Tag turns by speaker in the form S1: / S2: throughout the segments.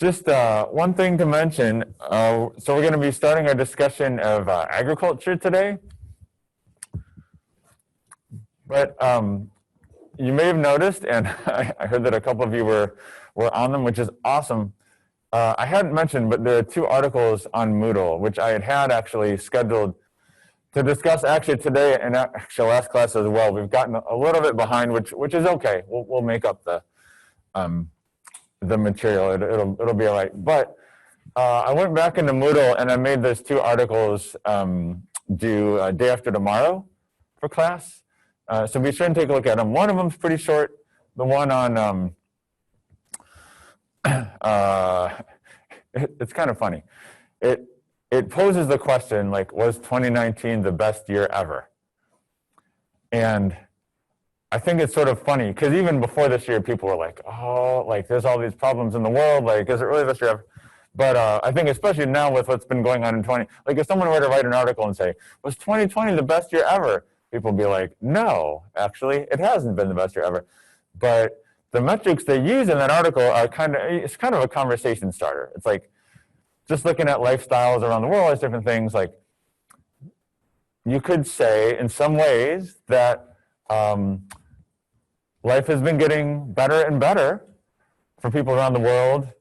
S1: Just one thing to mention. So we're going to be starting our discussion of agriculture today. But you may have noticed, and I heard that a couple of you were on them, which is awesome. I hadn't mentioned, but there are 2 articles on Moodle, which I had actually scheduled to discuss actually today and actually last class as well. We've gotten a little bit behind, which is okay. We'll make up the material. It'll be all right. But I went back into Moodle and I made those 2 articles due day after tomorrow for class. So be sure and take a look at them. One of them is pretty short. The one on it's kind of funny. It poses the question, like, was 2019 the best year ever? And I think it's sort of funny, because even before this year, people were like, oh, like, there's all these problems in the world, like, is it really this year ever? But I think especially now with what's been going on in 20, like, if someone were to write an article and say, was 2020 the best year ever? People would be like, no, actually, it hasn't been the best year ever. But the metrics they use in that article are it's kind of a conversation starter. It's like, just looking at lifestyles around the world as different things, like, you could say in some ways that life has been getting better and better for people around the world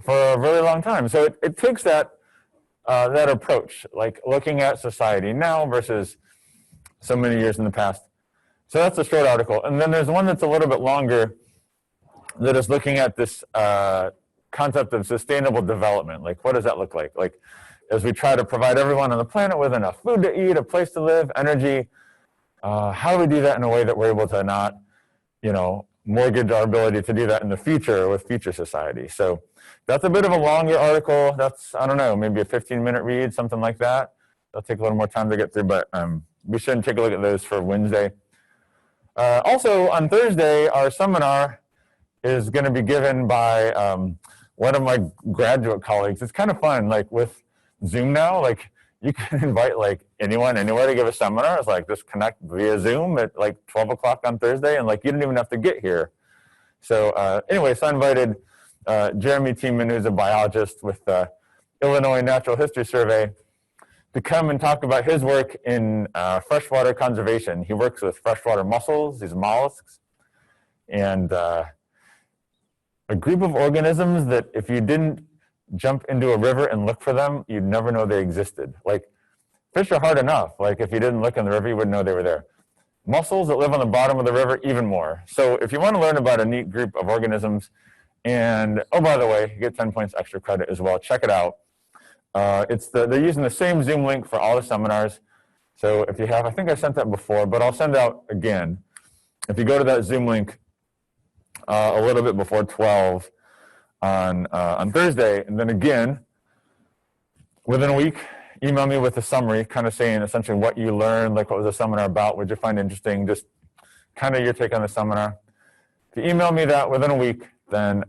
S1: for a really long time. So it takes that approach, like looking at society now versus so many years in the past. So that's a short article. And then there's one that's a little bit longer that is looking at this concept of sustainable development. Like, what does that look like? Like, as we try to provide everyone on the planet with enough food to eat, a place to live, energy, how do we do that in a way that we're able to not, mortgage our ability to do that in the future with future society? So that's a bit of a longer article. That's, I don't know, maybe a 15-minute read, something like that. That'll take a little more time to get through, but we should take a look at those for Wednesday. Also, on Thursday, our seminar is going to be given by one of my graduate colleagues. It's kind of fun, like with Zoom now, like you can invite like anyone, anywhere to give a seminar. It's like just connect via Zoom at like 12 o'clock on Thursday, and like you didn't even have to get here. So anyway, so I invited Jeremy Tiemann, who's a biologist with the Illinois Natural History Survey, to come and talk about his work in freshwater conservation. He works with freshwater mussels, these mollusks, and a group of organisms that if you didn't jump into a river and look for them, you'd never know they existed. Like, fish are hard enough. Like, if you didn't look in the river, you wouldn't know they were there. Mussels that live on the bottom of the river, even more. So if you want to learn about a neat group of organisms, and, oh, by the way, you get 10 points extra credit as well. Check it out. They're using the same Zoom link for all the seminars. So if you have, I think I sent that before, but I'll send out again. If you go to that Zoom link, a little bit before 12 on Thursday, and then again within a week, email me with a summary, kind of saying essentially what you learned, like what was the seminar about, what did you find interesting, just kind of your take on the seminar. If you email me that within a week, then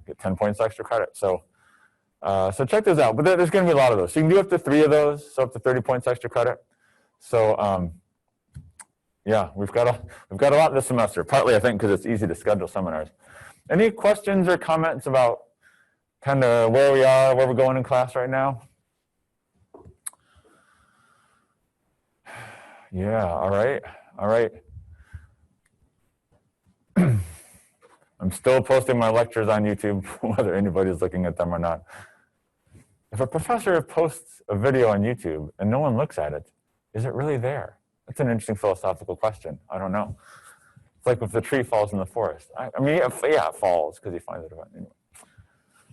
S1: get 10 points extra credit. So check those out. But there's going to be a lot of those. So you can do up to 3 of those, so up to 30 points extra credit. So yeah, we've got a lot this semester, partly I think because it's easy to schedule seminars. Any questions or comments about kind of where we are, where we're going in class right now? Yeah, all right. I'm still posting my lectures on YouTube, whether anybody's looking at them or not. If a professor posts a video on YouTube and no one looks at it, is it really there? That's an interesting philosophical question. I don't know. It's like if the tree falls in the forest. I mean, yeah, it falls because he finds it. Anyway.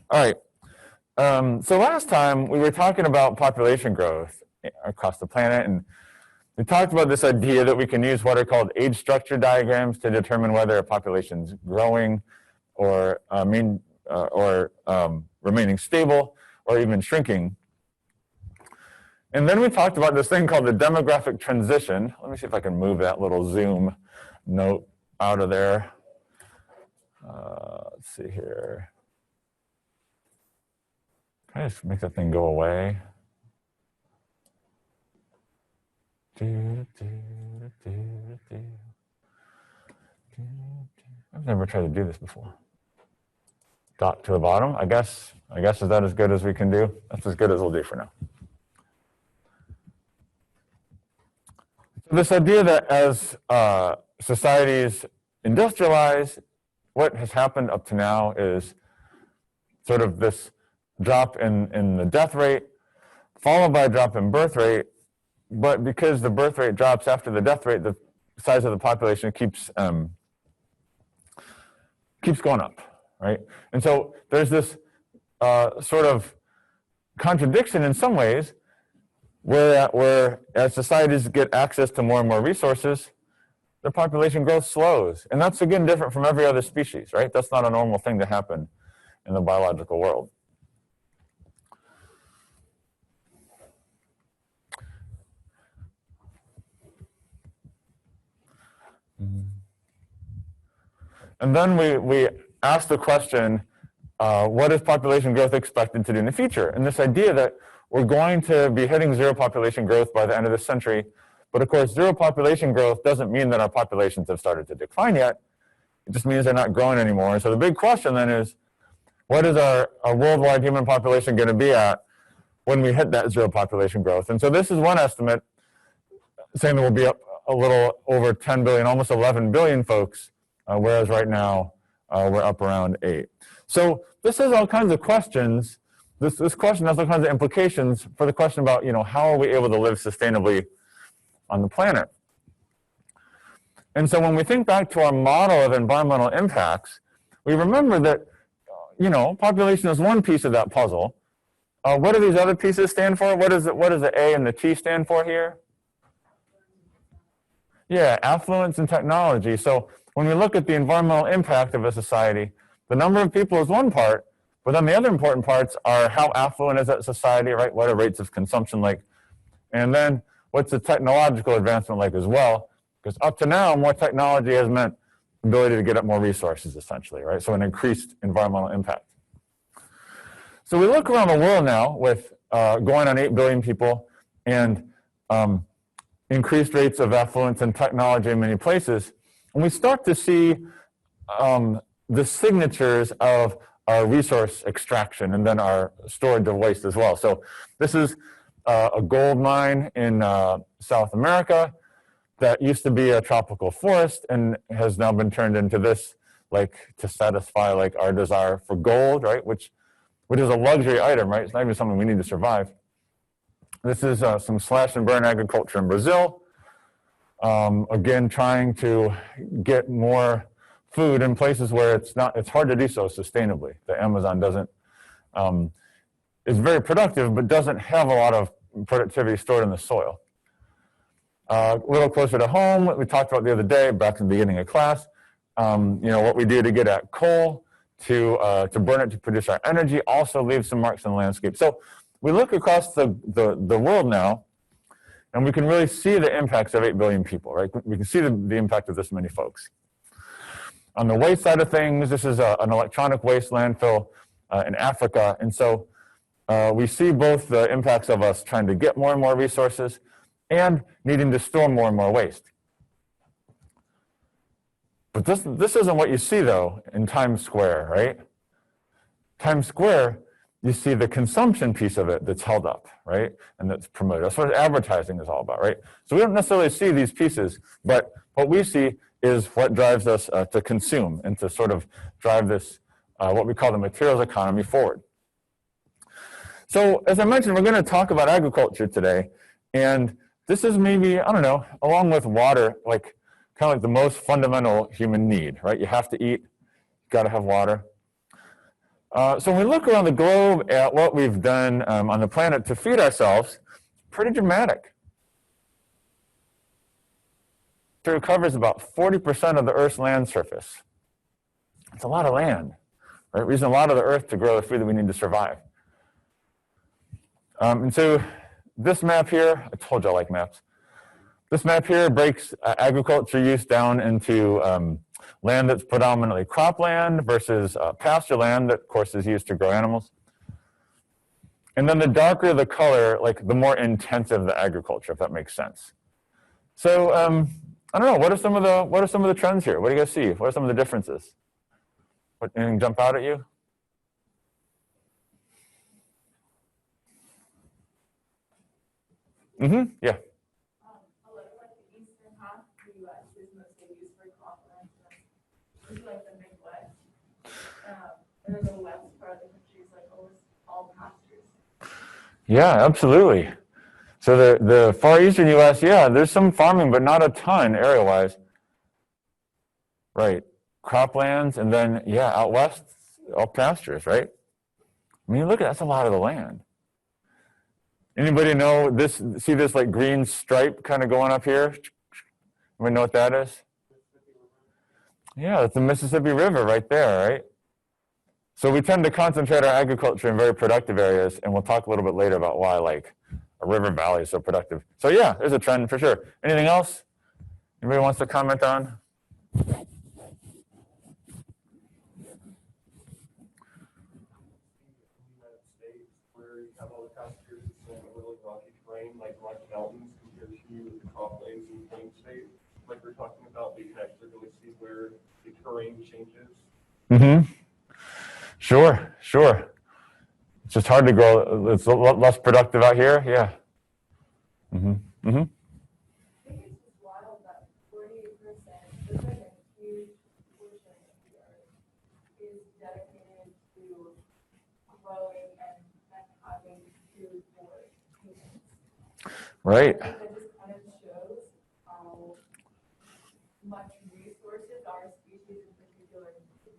S1: All right. So last time we were talking about population growth across the planet, and we talked about this idea that we can use what are called age structure diagrams to determine whether a population's growing or remaining stable or even shrinking. And then we talked about this thing called the demographic transition. Let me see if I can move that little Zoom note out of there. Let's see here. Can I just make that thing go away? I've never tried to do this before. dot to the bottom. I guess is that as good as we can do? That's as good as we'll do for now. This idea that as societies industrialize, what has happened up to now is sort of this drop in the death rate, followed by a drop in birth rate. But because the birth rate drops after the death rate, the size of the population keeps going up, right? And so there's this sort of contradiction in some ways, where as societies get access to more and more resources, their population growth slows. And that's, again, different from every other species, right? That's not a normal thing to happen in the biological world. And then we ask the question, what is population growth expected to do in the future? And this idea that we're going to be hitting zero population growth by the end of this century. But of course, zero population growth doesn't mean that our populations have started to decline yet. It just means they're not growing anymore. So the big question then is, what is our worldwide human population going to be at when we hit that zero population growth? And so this is one estimate saying that we'll be up a little over 10 billion, almost 11 billion folks, whereas right now we're up around 8. So this has all kinds of questions. This question has all kinds of implications for the question about, how are we able to live sustainably on the planet? And so when we think back to our model of environmental impacts, we remember that, population is one piece of that puzzle. What do these other pieces stand for? What does the A and the T stand for here? Yeah, affluence and technology. So when we look at the environmental impact of a society, the number of people is one part, but then the other important parts are how affluent is that society, right? What are rates of consumption like? And then what's the technological advancement like as well? Because up to now, more technology has meant ability to get at more resources, essentially, right? So an increased environmental impact. So we look around the world now with going on 8 billion people and increased rates of affluence and technology in many places, and we start to see the signatures of our resource extraction and then our storage of waste as well. So this is a gold mine in South America that used to be a tropical forest and has now been turned into this, to satisfy our desire for gold, right? Which is a luxury item, right? It's not even something we need to survive. This is some slash and burn agriculture in Brazil. Again, trying to get more food in places where it's hard to do so sustainably. The Amazon is very productive, but doesn't have a lot of productivity stored in the soil. A little closer to home, what we talked about the other day, back in the beginning of class, what we do to get at coal, to burn it to produce our energy, also leaves some marks in the landscape. So we look across the world now, and we can really see the impacts of 8 billion people, right? We can see the impact of this many folks. On the waste side of things, this is an electronic waste landfill in Africa. And so we see both the impacts of us trying to get more and more resources and needing to store more and more waste. But this isn't what you see, though, in Times Square, right? Times Square, you see the consumption piece of it that's held up, right? And that's promoted. That's what advertising is all about, right? So we don't necessarily see these pieces, but what we see is what drives us to consume and to sort of drive this, what we call the materials economy forward. So as I mentioned, we're going to talk about agriculture today. And this is maybe, I don't know, along with water, kind of like the most fundamental human need, right? You have to eat, you got to have water. So when we look around the globe at what we've done on the planet to feed ourselves, pretty dramatic. It covers about 40% of the Earth's land surface. It's a lot of land, right? We're using a lot of the Earth to grow the food that we need to survive. And so this map here, I told you I like maps. This map here breaks agriculture use down into land that's predominantly cropland versus pasture land that, of course, is used to grow animals. And then the darker the color, the more intensive the agriculture, if that makes sense. So I don't know. What are some of the trends here? What do you guys see? What are some of the differences? Anything jump out at you? Yeah.
S2: A lot of like the eastern half of the U.S. is mostly used for cropland, it's like the Midwest, and then the west part of the country is like almost all pastures.
S1: Yeah, absolutely. So the far eastern U.S., yeah, there's some farming, but not a ton area-wise. Right. Croplands, and then, yeah, out west, all pastures, right? I mean, look at that's a lot of the land. Anybody know this? See this like green stripe kind of going up here? Anybody know what that is? Yeah, it's the Mississippi River right there, right? So we tend to concentrate our agriculture in very productive areas, and we'll talk a little bit later about why like a river valley is so productive. So yeah, there's a trend for sure. Anything else? Anybody wants to comment on?
S3: Like Rocky Mountains compared to the croplands in Plain State, like we're talking about, we can actually really see where the terrain changes.
S1: Sure, sure. It's just hard to grow. It's a lot less productive out here. Yeah.
S2: I think it's just wild that 48%, it's like a huge portion of the earth, is dedicated to growing and having food for humans.
S1: Right.
S2: I think that just kind of shows how much resources our species in particular needs.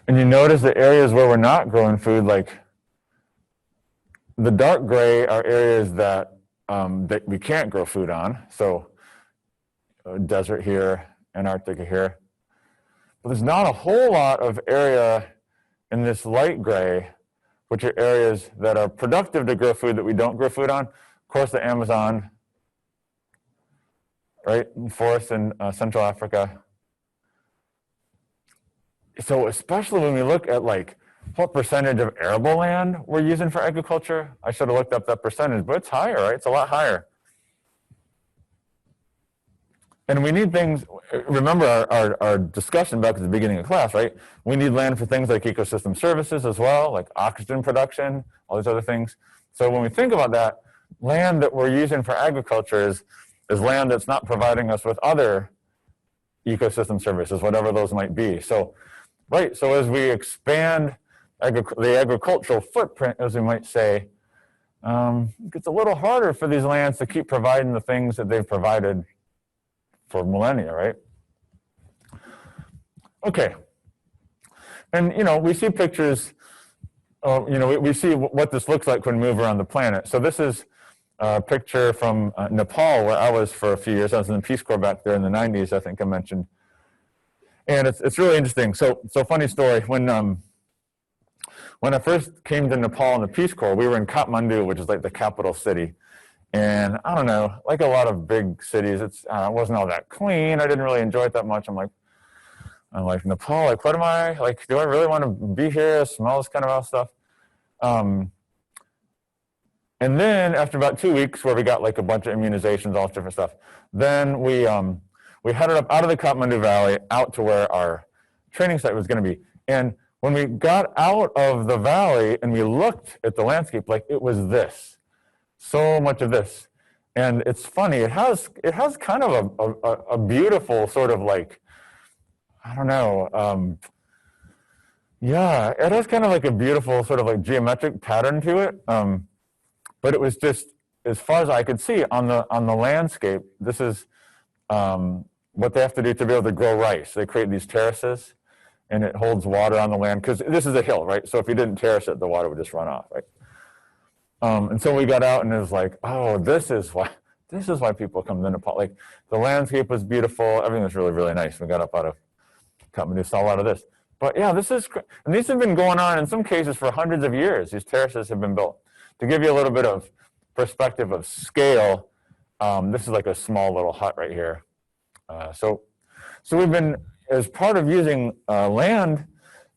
S1: And you notice the areas where we're not growing food, like the dark gray are areas that that we can't grow food on. So desert here, Antarctica here. But there's not a whole lot of area in this light gray, which are areas that are productive to grow food that we don't grow food on. Of course, the Amazon, right? Forests in Central Africa. So especially when we look at like what percentage of arable land we're using for agriculture, I should have looked up that percentage, but it's higher, right? It's a lot higher. And we need things, remember our discussion back at the beginning of class, right? We need land for things like ecosystem services as well, like oxygen production, all these other things. So when we think about that, land that we're using for agriculture is land that's not providing us with other ecosystem services, whatever those might be. So, right, so as we expand the agricultural footprint, as we might say, it gets a little harder for these lands to keep providing the things that they've provided for millennia, right? Okay. And, you know, we see pictures, you know, we see what this looks like when we move around the planet. So this is a picture from Nepal, where I was for a few years. I was in the Peace Corps back there in the 90s, I think I mentioned. And it's really interesting. So funny story. When I first came to Nepal in the Peace Corps, we were in Kathmandu, which is like the capital city. And I don't know, like a lot of big cities, it wasn't all that clean. I didn't really enjoy it that much. I'm like Nepal, like what am I, like, do I really want to be here? Smell this kind of stuff. And then after about 2 weeks where we got like a bunch of immunizations, all different stuff, then we headed up out of the Kathmandu Valley out to where our training site was going to be. And when we got out of the valley and we looked at the landscape, like it was this. So much of this. And it's funny, it has kind of a beautiful sort of like, I don't know, yeah, it has kind of like a beautiful sort of like geometric pattern to it. But it was just, as far as I could see on the landscape, this is what they have to do to be able to grow rice. They create these terraces and it holds water on the land because this is a hill, right? So if you didn't terrace it, the water would just run off, right? And so we got out and it was like, oh, this is why people come to Nepal. Like the landscape was beautiful. Everything was really, really nice. We got up out of Kathmandu, saw a lot of this. But yeah, and these have been going on in some cases for hundreds of years. These terraces have been built. To give you a little bit of perspective of scale, this is like a small little hut right here. So we've been, as part of using land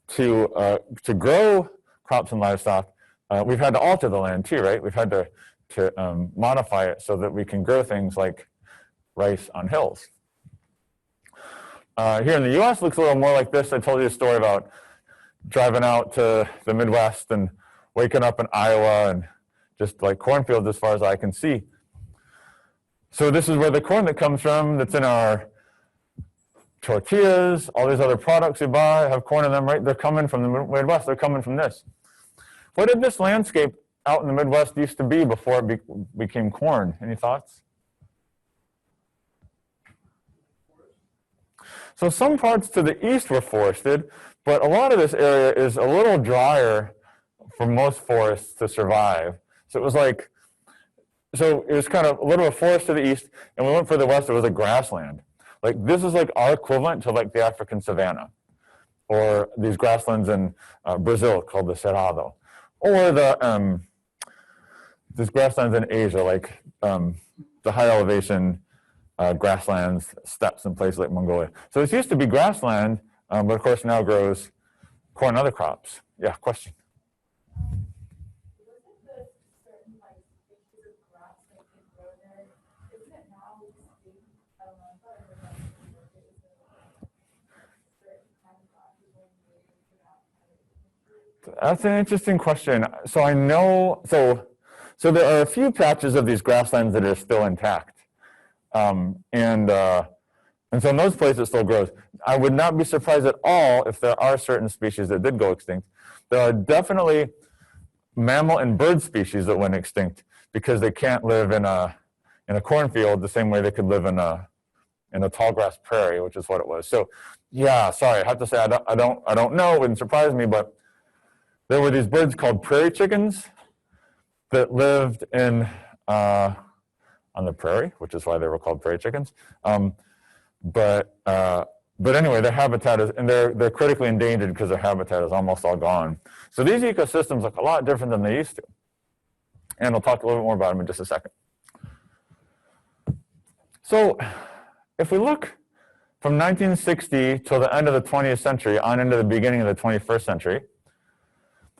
S1: to grow crops and livestock, we've had to alter the land too, right? We've had to modify it so that we can grow things like rice on hills. Here in the U.S. looks a little more like this. I told you a story about driving out to the Midwest and waking up in Iowa and just like cornfields as far as I can see. So this is where the corn that comes from, that's in our tortillas, all these other products we buy have corn in them, right? They're coming from the Midwest. They're coming from this. What did this landscape out in the Midwest used to be before it became corn? Any thoughts? So some parts to the east were forested, but a lot of this area is a little drier for most forests to survive. So it was like, so it was kind of a little bit of forest to the east, and we went further west, it was a grassland. Like this is like our equivalent to like the African savanna, or these grasslands in Brazil called the Cerrado, or the these grasslands in Asia, like the high elevation grasslands, steppes in places like Mongolia. So this used to be grassland, but of course now grows corn and other crops. Yeah, question.
S2: Wasn't the certain like species of grass that could grow there, isn't it now extinct? I don't know, I thought I heard that before. It was a certain kind of grass is only native to that kind of.
S1: That's an interesting question. So I know, so there are a few patches of these grasslands that are still intact. And so in those places it still grows. I would not be surprised at all if there are certain species that did go extinct. There are definitely mammal and bird species that went extinct because they can't live in a cornfield the same way they could live in a tall grass prairie, which is what it was. So yeah, sorry, I have to say I don't know. It wouldn't surprise me, but there were these birds called prairie chickens that lived in on the prairie, which is why they were called prairie chickens. But anyway, their habitat is, and they're critically endangered because their habitat is almost all gone. So these ecosystems look a lot different than they used to. And I'll talk a little bit more about them in just a second. So if we look from 1960 till the end of the 20th century on into the beginning of the 21st century,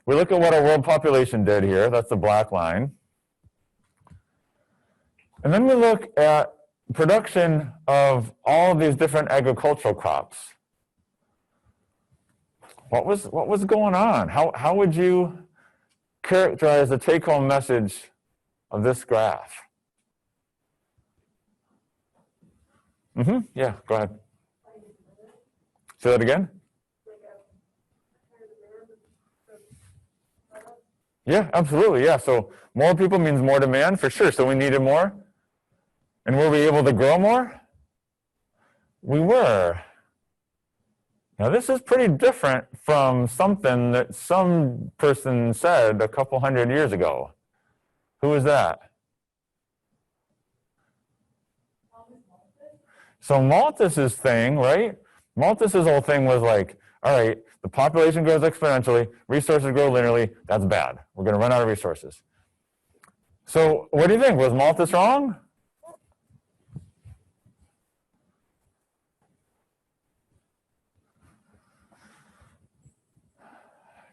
S1: we look at what our world population did here. That's the black line. And then we look at production of all of these different agricultural crops. What was going on? How would you characterize the take-home message of this graph? Yeah, go ahead. Say that again? Yeah, absolutely, yeah. So more people means more demand, for sure. So we needed more. And were we able to grow more? We were. Now this is pretty different from something that some person said a couple hundred years ago. Who was that? So Malthus's thing, right? Malthus's whole thing was like, all right, the population grows exponentially, resources grow linearly, that's bad. We're going to run out of resources. So what do you think? Was Malthus wrong?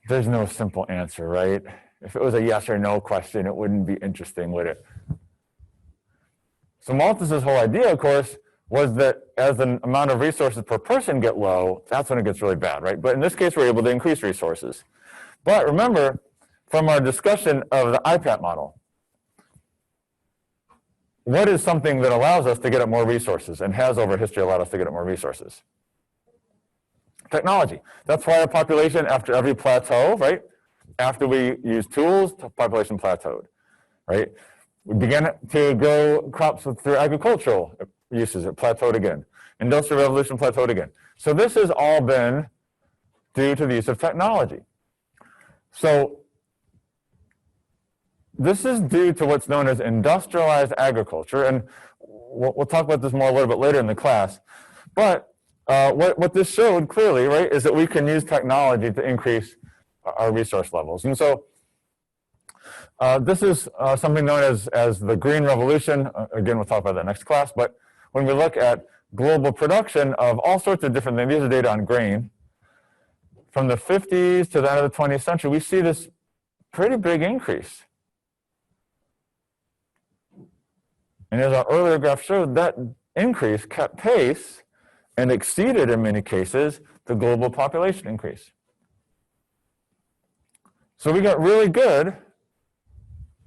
S1: There's no simple answer, right? If it was a yes or no question, it wouldn't be interesting, would it? So Malthus's whole idea, of course, was that as the amount of resources per person get low, that's when it gets really bad, right? But in this case, we're able to increase resources. But remember, from our discussion of the IPAT model, what is something that allows us to get at more resources and has over history allowed us to get at more resources? Technology. That's why our population, after every plateau, right? After we use tools, the population plateaued, right? We began to grow crops through agricultural uses, it plateaued again. Industrial Revolution plateaued again. So this has all been due to the use of technology. So this is due to what's known as industrialized agriculture, and we'll talk about this more a little bit later in the class. But what this showed clearly, right, is that we can use technology to increase our resource levels. And so this is something known as the Green Revolution. Again, we'll talk about that next class. But when we look at global production of all sorts of different things, these are data on grain. From the 50s to the end of the 20th century, we see this pretty big increase. And as our earlier graph showed, that increase kept pace and exceeded, in many cases, the global population increase. So we got really good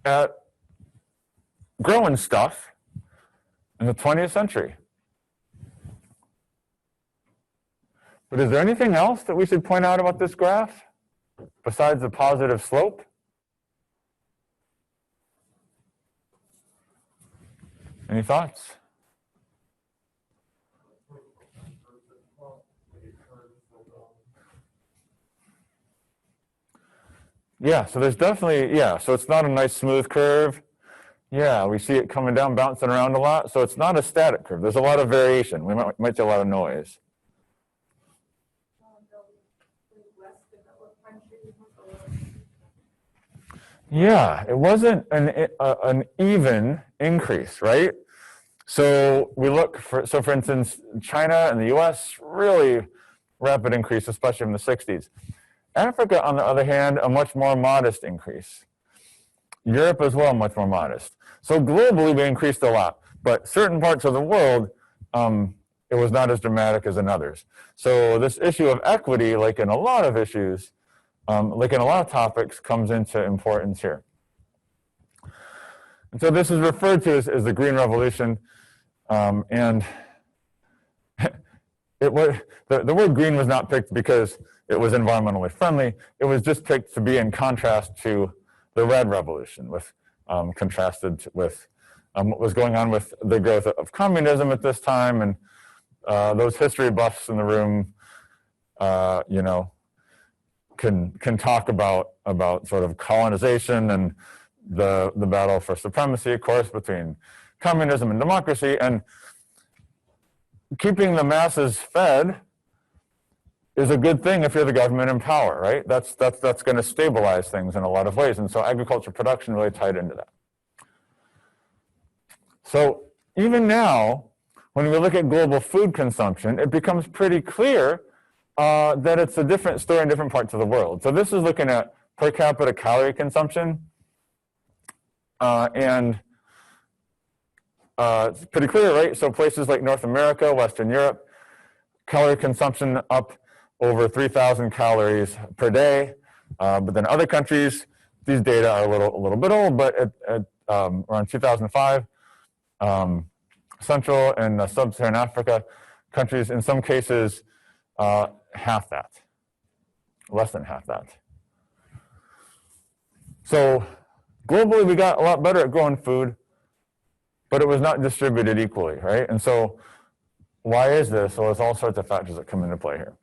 S1: at growing stuff in the 20th century. But is there anything else that we should point out about this graph besides the positive slope? Any thoughts? Yeah, so there's definitely, so it's not a nice smooth curve. Yeah, we see it coming down, bouncing around a lot. So it's not a static curve. There's a lot of variation. We might see a lot of noise. Yeah, it wasn't an even increase, right? So we look for instance, China and the US, really rapid increase, especially in the 60s. Africa, on the other hand, a much more modest increase. Europe as well, much more modest. So globally, we increased a lot, but certain parts of the world, it was not as dramatic as in others. So this issue of equity, like in a lot of issues, like in a lot of topics, comes into importance here. And so this is referred to as the Green Revolution, and the word green was not picked because it was environmentally friendly. It was just picked to be in contrast to the Red Revolution, with contrasted with what was going on with the growth of communism at this time. And those history buffs in the room, can talk about sort of colonization and the battle for supremacy, of course, between communism and democracy, and keeping the masses fed is a good thing if you're the government in power, right? That's going to stabilize things in a lot of ways. And so agriculture production really tied into that. So even now, when we look at global food consumption, it becomes pretty clear that it's a different story in different parts of the world. So this is looking at per capita calorie consumption. And it's pretty clear, right? So places like North America, Western Europe, calorie consumption up over 3,000 calories per day. But then other countries, these data are a little bit old, but at around 2005, Central and Sub-Saharan Africa countries, in some cases, half that, less than half that. So globally, we got a lot better at growing food, but it was not distributed equally, right? And so why is this? Well, there's all sorts of factors that come into play here.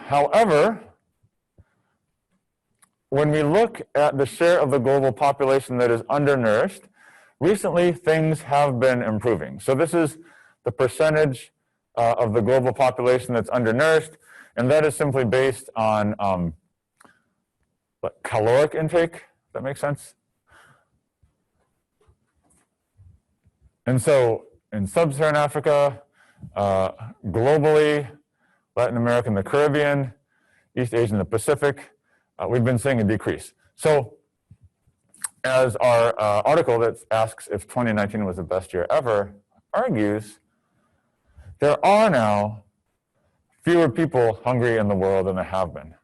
S1: However, when we look at the share of the global population that is undernourished, recently things have been improving. So this is the percentage of the global population that's undernourished, and that is simply based on caloric intake. Does that make sense? And so in Sub-Saharan Africa, globally, Latin America and the Caribbean, East Asia and the Pacific, we've been seeing a decrease. So as our article that asks if 2019 was the best year ever argues, there are now fewer people hungry in the world than there have been.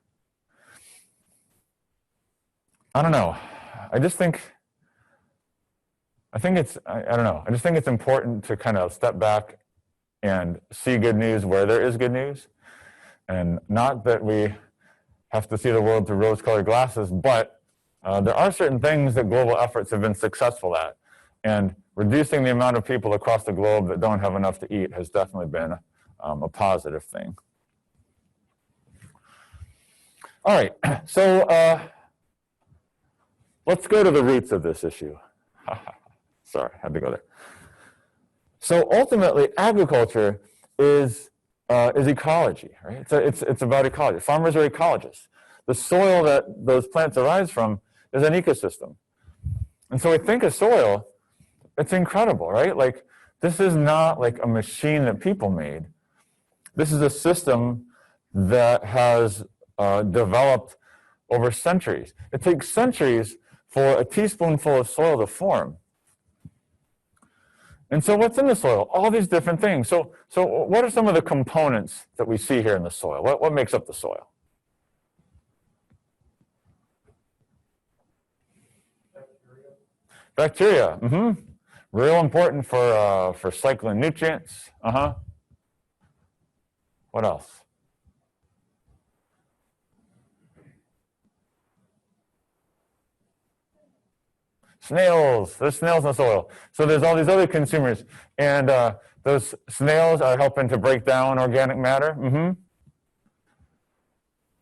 S1: I don't know. I just think it's important to kind of step back and see good news where there is good news. And not that we have to see the world through rose-colored glasses, but there are certain things that global efforts have been successful at. And reducing the amount of people across the globe that don't have enough to eat has definitely been a positive thing. All right, so let's go to the roots of this issue. Sorry, had to go there. So ultimately, agriculture is ecology, right? It's about ecology. Farmers are ecologists. The soil that those plants arise from is an ecosystem. And so we think of soil, it's incredible, right? Like, this is not like a machine that people made. This is a system that has developed over centuries. It takes centuries for a teaspoonful of soil to form. And so what's in the soil? All these different things. So what are some of the components that we see here in the soil? What makes up the soil? Bacteria. Real important for cycling nutrients. What else? Snails. There's snails in the soil. So there's all these other consumers, and those snails are helping to break down organic matter.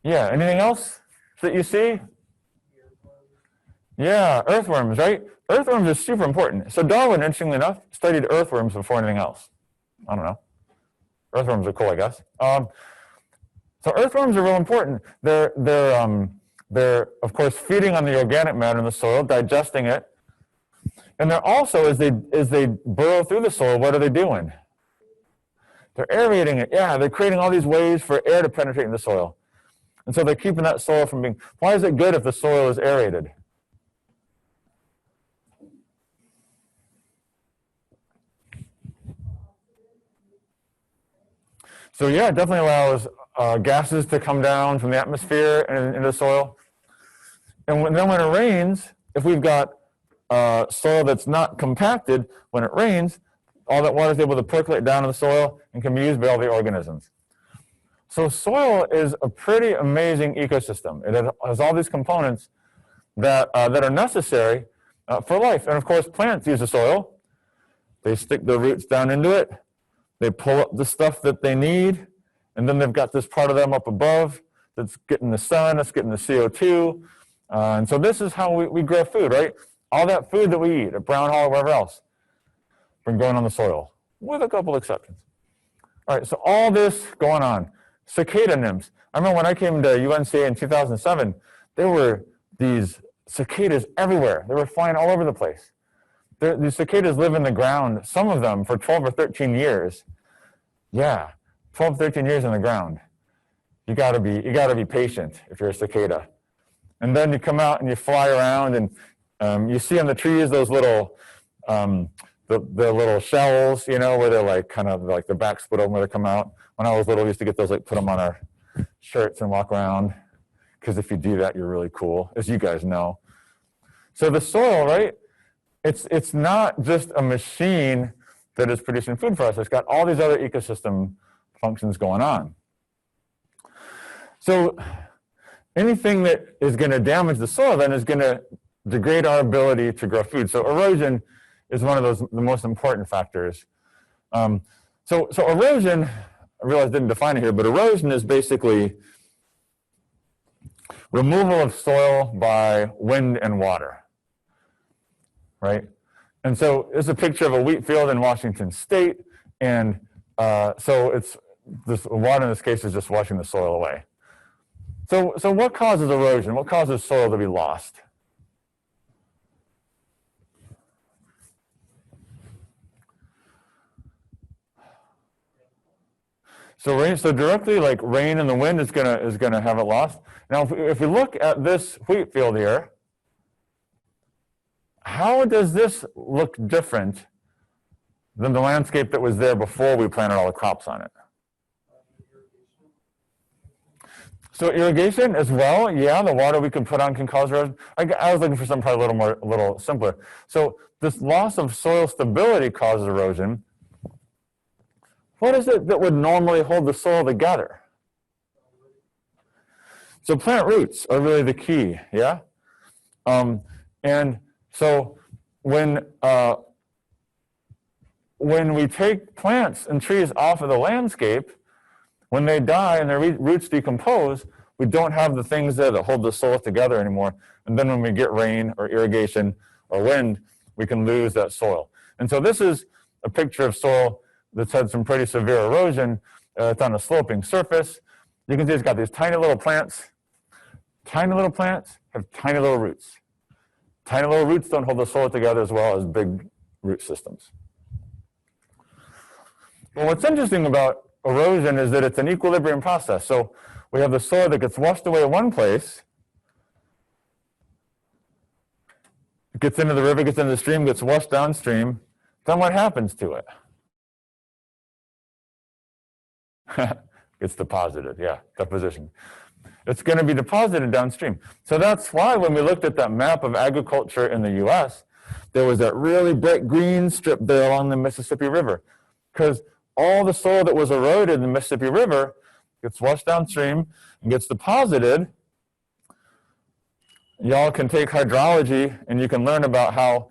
S1: Yeah. Anything else that you see? Yeah, earthworms, right? Earthworms are super important. So Darwin, interestingly enough, studied earthworms before anything else. I don't know. Earthworms are cool, I guess. So earthworms are real important. They're of course feeding on the organic matter in the soil, digesting it, and they're also, as they burrow through the soil, what are they doing? They're aerating it. Yeah, they're creating all these ways for air to penetrate in the soil, and so they're keeping that soil from being. Why is it good if the soil is aerated? So yeah, it definitely allows gases to come down from the atmosphere and into the soil. And then when it rains, if we've got soil that's not compacted, when it rains, all that water is able to percolate down in the soil and can be used by all the organisms. So soil is a pretty amazing ecosystem. It has all these components that are necessary for life. And of course, plants use the soil. They stick their roots down into it. They pull up the stuff that they need, and then they've got this part of them up above that's getting the sun, that's getting the CO2. And so this is how we grow food, right? All that food that we eat at Brown Hall or wherever else, been growing on the soil, with a couple exceptions. All right, so all this going on. Cicada nymphs. I remember when I came to UNCA in 2007, there were these cicadas everywhere. They were flying all over the place. These cicadas live in the ground, some of them for 12 or 13 years. Yeah, 12, 13 years in the ground. You gotta be patient if you're a cicada. And then you come out and you fly around, and you see on the trees those little, the little shells, you know, where they're like kind of like the back split open where they come out. When I was little, we used to get those, like put them on our shirts and walk around, because if you do that, you're really cool, as you guys know. So the soil, right? It's not just a machine that is producing food for us. It's got all these other ecosystem functions going on. So anything that is going to damage the soil then is going to degrade our ability to grow food. So erosion is one of the most important factors. So erosion, I realize I didn't define it here, but erosion is basically removal of soil by wind and water. Right? And so it's a picture of a wheat field in Washington State, and so it's this water in this case is just washing the soil away. So what causes erosion? What causes soil to be lost? So directly, like rain and the wind is gonna have it lost. Now, if we look at this wheat field here, how does this look different than the landscape that was there before we planted all the crops on it? So irrigation as well, yeah, the water we can put on can cause erosion. I was looking for something probably a little simpler. So this loss of soil stability causes erosion. What is it that would normally hold the soil together? So plant roots are really the key, yeah? And so when we take plants and trees off of the landscape, when they die and their roots decompose, we don't have the things there that hold the soil together anymore. And then when we get rain or irrigation or wind, we can lose that soil. And so this is a picture of soil that's had some pretty severe erosion. It's on a sloping surface. You can see it's got these tiny little plants. Tiny little plants have tiny little roots. Tiny little roots don't hold the soil together as well as big root systems. Well, what's interesting about erosion is that it's an equilibrium process. So we have the soil that gets washed away in one place, it gets into the river, gets into the stream, gets washed downstream. Then what happens to it? It's deposited, yeah, deposition. It's going to be deposited downstream. So that's why when we looked at that map of agriculture in the US, there was that really bright green strip there along the Mississippi River, because all the soil that was eroded in the Mississippi River gets washed downstream and gets deposited. Y'all can take hydrology and you can learn about how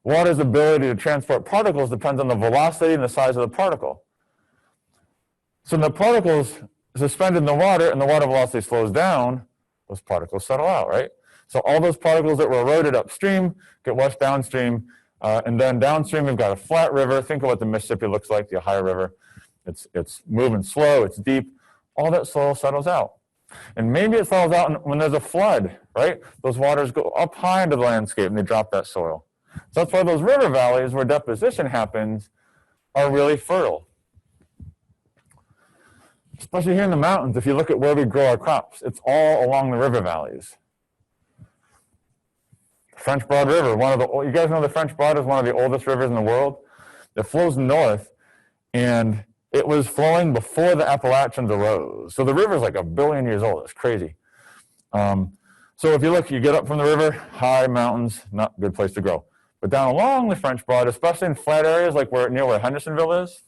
S1: water's ability to transport particles depends on the velocity and the size of the particle. So when the particles suspended in the water and the water velocity slows down, those particles settle out, right? So all those particles that were eroded upstream get washed downstream, and then downstream we've got a flat river. Think of what the Mississippi looks like, the Ohio River. It's moving slow, it's deep. All that soil settles out. And maybe it settles out when there's a flood, right? Those waters go up high into the landscape and they drop that soil. So that's why those river valleys where deposition happens are really fertile. Especially here in the mountains, if you look at where we grow our crops, it's all along the river valleys. French Broad River, you guys know the French Broad is one of the oldest rivers in the world. It flows north, and it was flowing before the Appalachians arose. So the river is like 1 billion years old. It's crazy. So if you look, you get up from the river, high mountains, not a good place to grow. But down along the French Broad, especially in flat areas like near where Hendersonville is,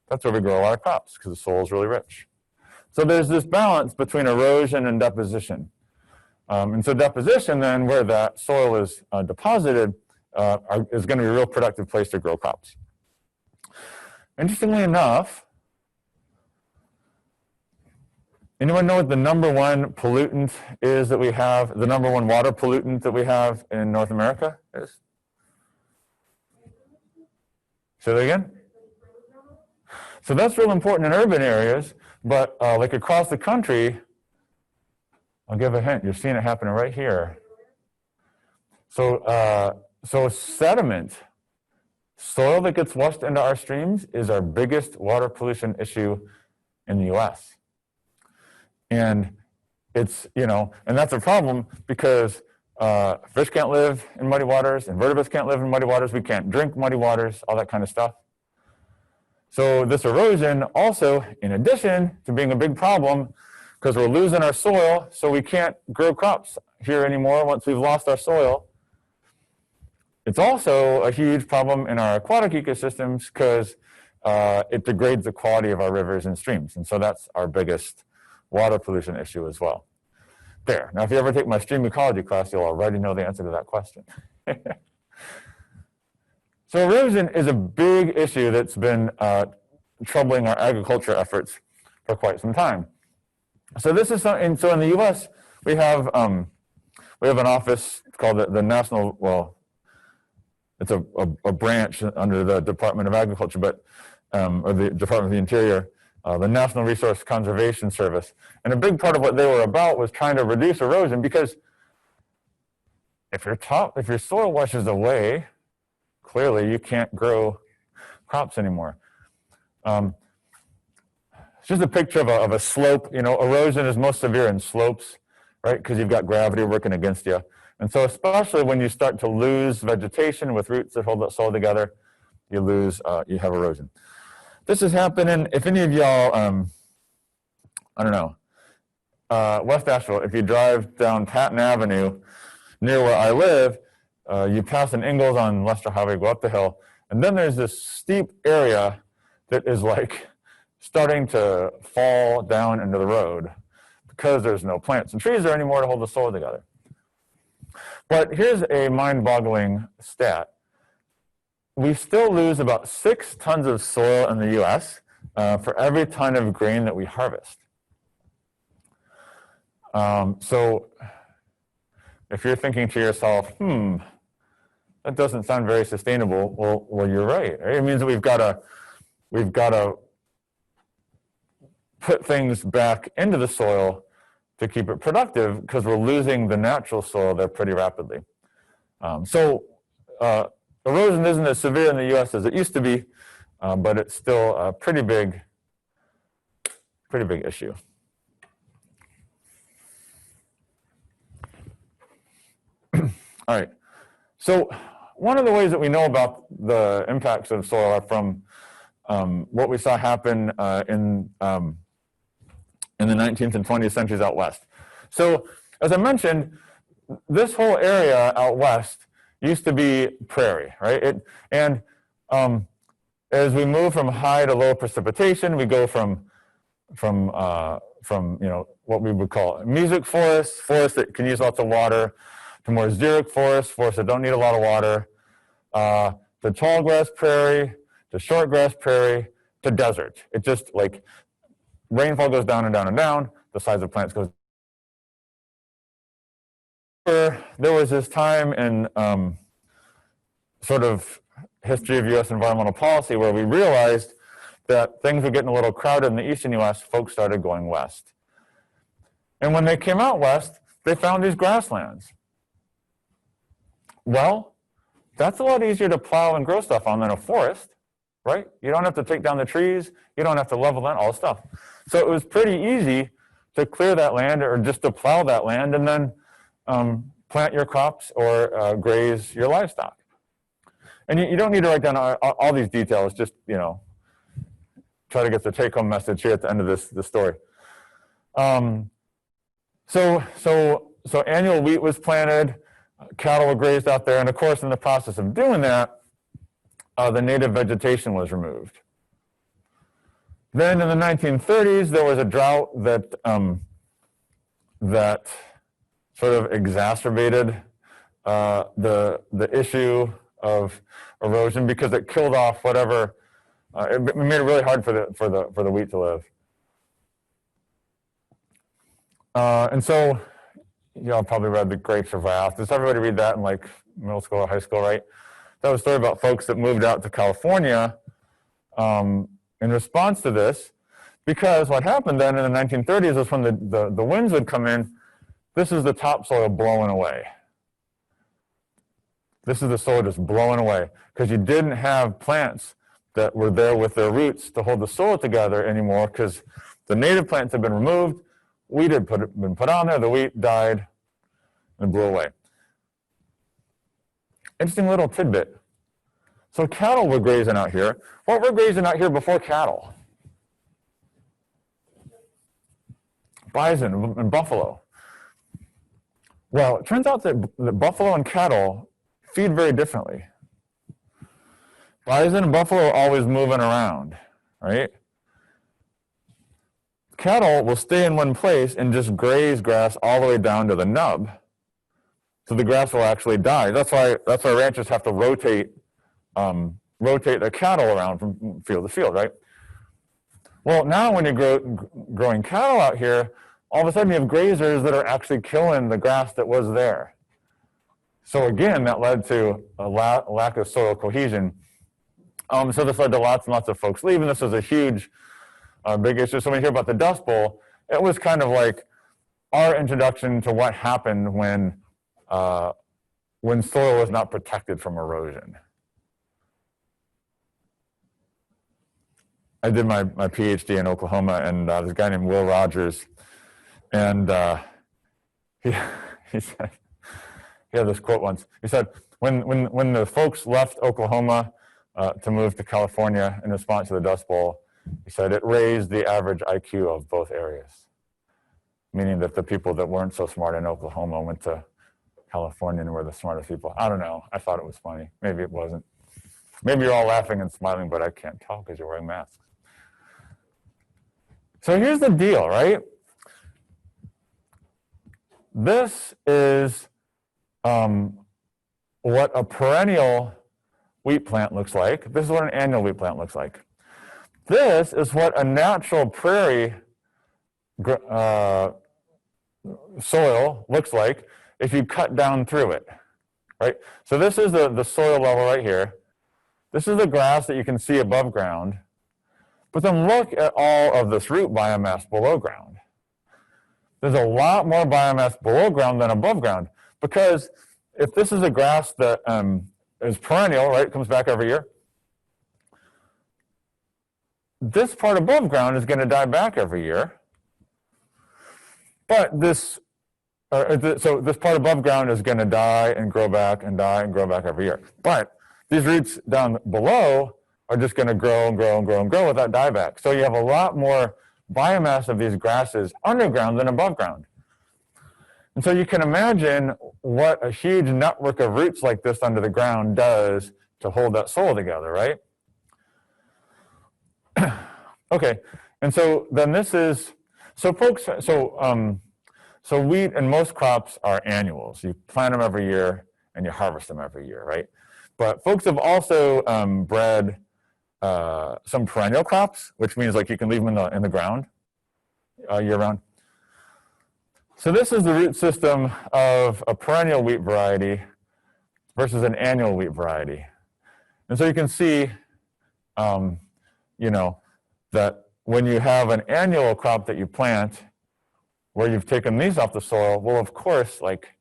S1: that's where we grow a lot of crops because the soil is really rich. So there's this balance between erosion and deposition. And so deposition then, where that soil is deposited, is going to be a real productive place to grow crops. Interestingly enough, anyone know what the #1 pollutant is that we have, the #1 water pollutant that we have in North America is? Say that again? So that's real important in urban areas, but like across the country, I'll give a hint, you're seeing it happening right here. So sediment, soil that gets washed into our streams is our biggest water pollution issue in the US. And it's, and that's a problem because fish can't live in muddy waters, invertebrates can't live in muddy waters, we can't drink muddy waters, all that kind of stuff. So this erosion also, in addition to being a big problem, because we're losing our soil, so we can't grow crops here anymore once we've lost our soil. It's also a huge problem in our aquatic ecosystems because it degrades the quality of our rivers and streams. And so that's our biggest water pollution issue as well. There. Now, if you ever take my stream ecology class, you'll already know the answer to that question. So erosion is a big issue that's been troubling our agriculture efforts for quite some time. So this is something. So in the U.S. we have an office called the National. Well, it's a branch under the Department of Agriculture, but or the Department of the Interior, the National Resource Conservation Service. And a big part of what they were about was trying to reduce erosion because if your soil washes away, clearly you can't grow crops anymore. It's just a picture of a slope. Erosion is most severe in slopes, right? Because you've got gravity working against you. And so especially when you start to lose vegetation with roots that hold that soil together, you have erosion. This is happening, if any of y'all, West Asheville, if you drive down Patton Avenue near where I live, you pass an Ingalls on Leicester Highway, go up the hill, and then there's this steep area that is like starting to fall down into the road because there's no plants and trees there anymore to hold the soil together. But here's a mind-boggling stat. We still lose about 6 tons of soil in the U.S. For every ton of grain that we harvest. So if you're thinking to yourself, that doesn't sound very sustainable, well, you're right. It means that we've got to put things back into the soil to keep it productive because we're losing the natural soil there pretty rapidly. Erosion isn't as severe in the U.S. as it used to be, but it's still a pretty big issue. All right. So one of the ways that we know about the impacts of soil are from what we saw happen in the 19th and 20th centuries out west. So as I mentioned, this whole area out west used to be prairie, right? As we move from high to low precipitation, we go from what we would call mesic forests, forests that can use lots of water, to more xeric forests, forests that don't need a lot of water, to tall grass prairie, to short grass prairie, to desert. It just like rainfall goes down and down and down, the size of plants goes. There was this time in sort of history of U.S. environmental policy where we realized that things were getting a little crowded in the eastern U.S., folks started going west. And when they came out west, they found these grasslands. Well, that's a lot easier to plow and grow stuff on than a forest, right? You don't have to take down the trees, you don't have to level that, all the stuff. So it was pretty easy to clear that land or just to plow that land and then plant your crops or graze your livestock. And you don't need to write down all these details, just, try to get the take-home message here at the end of this story. So annual wheat was planted, cattle were grazed out there, and of course, in the process of doing that, the native vegetation was removed. Then in the 1930s, there was a drought that sort of exacerbated the issue of erosion because it killed off whatever. It made it really hard for the wheat to live. And so, y'all probably read The Grapes of Wrath. Does everybody read that in like middle school or high school, right? That was a story about folks that moved out to California in response to this, because what happened then in the 1930s was when the winds would come in, this is the topsoil blowing away. This is the soil just blowing away because you didn't have plants that were there with their roots to hold the soil together anymore because the native plants had been removed, wheat had been put on there, the wheat died and blew away. Interesting little tidbit. So cattle were grazing out here. What were grazing out here before cattle? Bison and buffalo. Well, it turns out that buffalo and cattle feed very differently. Bison and buffalo are always moving around, right? Cattle will stay in one place and just graze grass all the way down to the nub. So the grass will actually die. That's why ranchers have to rotate the cattle around from field to field, right? Well, now when you're growing cattle out here, all of a sudden you have grazers that are actually killing the grass that was there. So again, that led to a lack of soil cohesion. So this led to lots and lots of folks leaving. This was a huge, big issue. So when you hear about the Dust Bowl, it was kind of like our introduction to what happened when soil was not protected from erosion. I did my PhD in Oklahoma, and there's a guy named Will Rogers, and he said, he had this quote once. He said, when the folks left Oklahoma to move to California in response to the Dust Bowl, he said it raised the average IQ of both areas, meaning that the people that weren't so smart in Oklahoma went to California and were the smartest people. I don't know. I thought it was funny. Maybe it wasn't. Maybe you're all laughing and smiling, but I can't tell because you're wearing masks. So here's the deal, right? This is what a perennial wheat plant looks like. This is what an annual wheat plant looks like. This is what a natural prairie soil looks like if you cut down through it, right? So this is the soil level right here. This is the grass that you can see above ground. But then look at all of this root biomass below ground. There's a lot more biomass below ground than above ground, because if this is a grass that is perennial, right, comes back every year, this part above ground is going to die back every year. But this part above ground is going to die and grow back and die and grow back every year. But these roots down below are just going to grow and grow and grow and grow without dieback. So you have a lot more biomass of these grasses underground than above ground. And so you can imagine what a huge network of roots like this under the ground does to hold that soil together, right? Okay, and so then this is, so folks, so wheat and most crops are annuals. You plant them every year and you harvest them every year, right? But folks have also bred some perennial crops, which means like you can leave them in the ground year round. So this is the root system of a perennial wheat variety versus an annual wheat variety. And so you can see, you know, that when you have an annual crop that you plant, where you've taken these off the soil, well, of course, like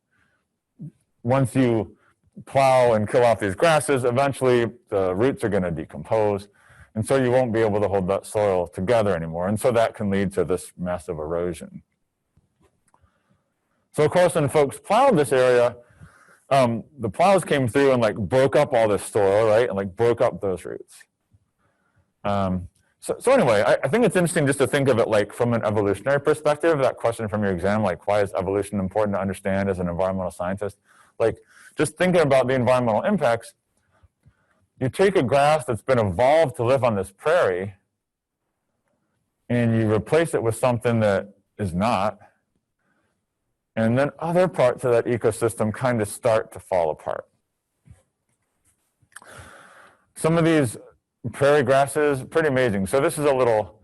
S1: once you plow and kill off these grasses, eventually the roots are going to decompose. And so you won't be able to hold that soil together anymore. And so that can lead to this massive erosion. So of course, when folks plowed this area, the plows came through and like broke up all this soil, right? And like broke up those roots. So anyway, I think it's interesting just to think of it like from an evolutionary perspective, that question from your exam, like why is evolution important to understand as an environmental scientist? Like just thinking about the environmental impacts, you take a grass that's been evolved to live on this prairie and you replace it with something that is not, and then other parts of that ecosystem kind of start to fall apart. Some of these prairie grasses, pretty amazing. So this is a little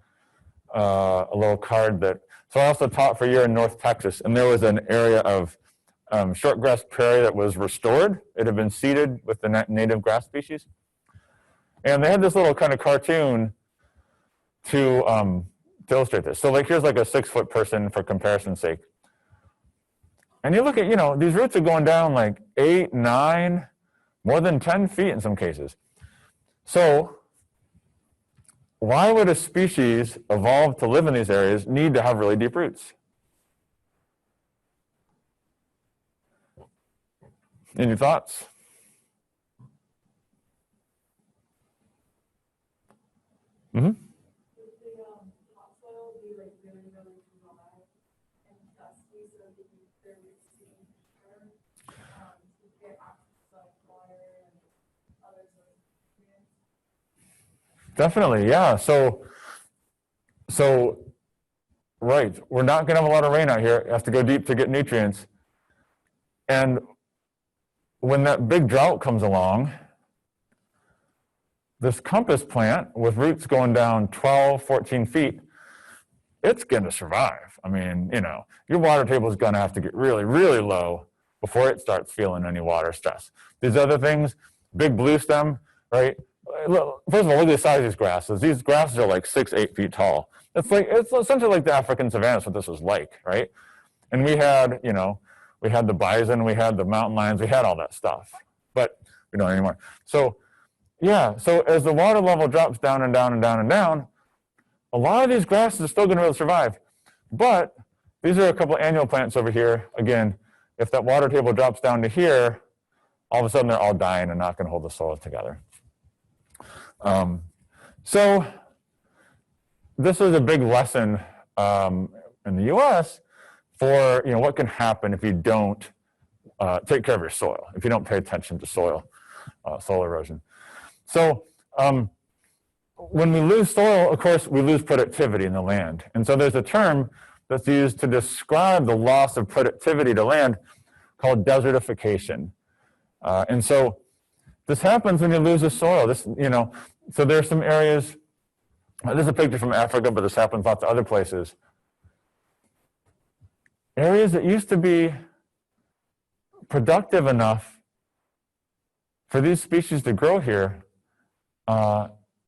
S1: card that, so I also taught for a year in North Texas, and there was an area of shortgrass prairie that was restored. It had been seeded with the native grass species. And they had this little kind of cartoon to illustrate this. So like here's like a 6-foot person for comparison's sake. And you look at, you know, these roots are going down like 8, 9, more than 10 feet in some cases. So why would a species evolve to live in these areas need to have really deep roots? Any thoughts? Mm-hmm.
S2: Would the topsoil be like really, really dry and dusty so that you could see to get access to like water and other sort of nutrients?
S1: Definitely, yeah. So right, we're not going to have a lot of rain out here. You have to go deep to get nutrients. And when that big drought comes along, this compass plant with roots going down 12, 14 feet, it's going to survive. I mean, you know, your water table is going to have to get really, really low before it starts feeling any water stress. These other things, big blue stem, right? First of all, look at the size of these grasses. These grasses are like 6, 8 feet tall. It's essentially like the African savanna. That's what this was like, right? And we had, you know, we had the bison, we had the mountain lions, we had all that stuff, but we don't anymore. So yeah, so as the water level drops down and down and down and down, a lot of these grasses are still going to be able to survive. But these are a couple of annual plants over here. Again, if that water table drops down to here, all of a sudden they're all dying and not going to hold the soil together. So this is a big lesson in the U.S. for, you know, what can happen if you don't take care of your soil, if you don't pay attention to soil erosion. So when we lose soil, of course, we lose productivity in the land. And so there's a term that's used to describe the loss of productivity to land called desertification. And so this happens when you lose the soil. This, you know, so there's some areas, this is a picture from Africa, but this happens lots of other places. Areas that used to be productive enough for these species to grow here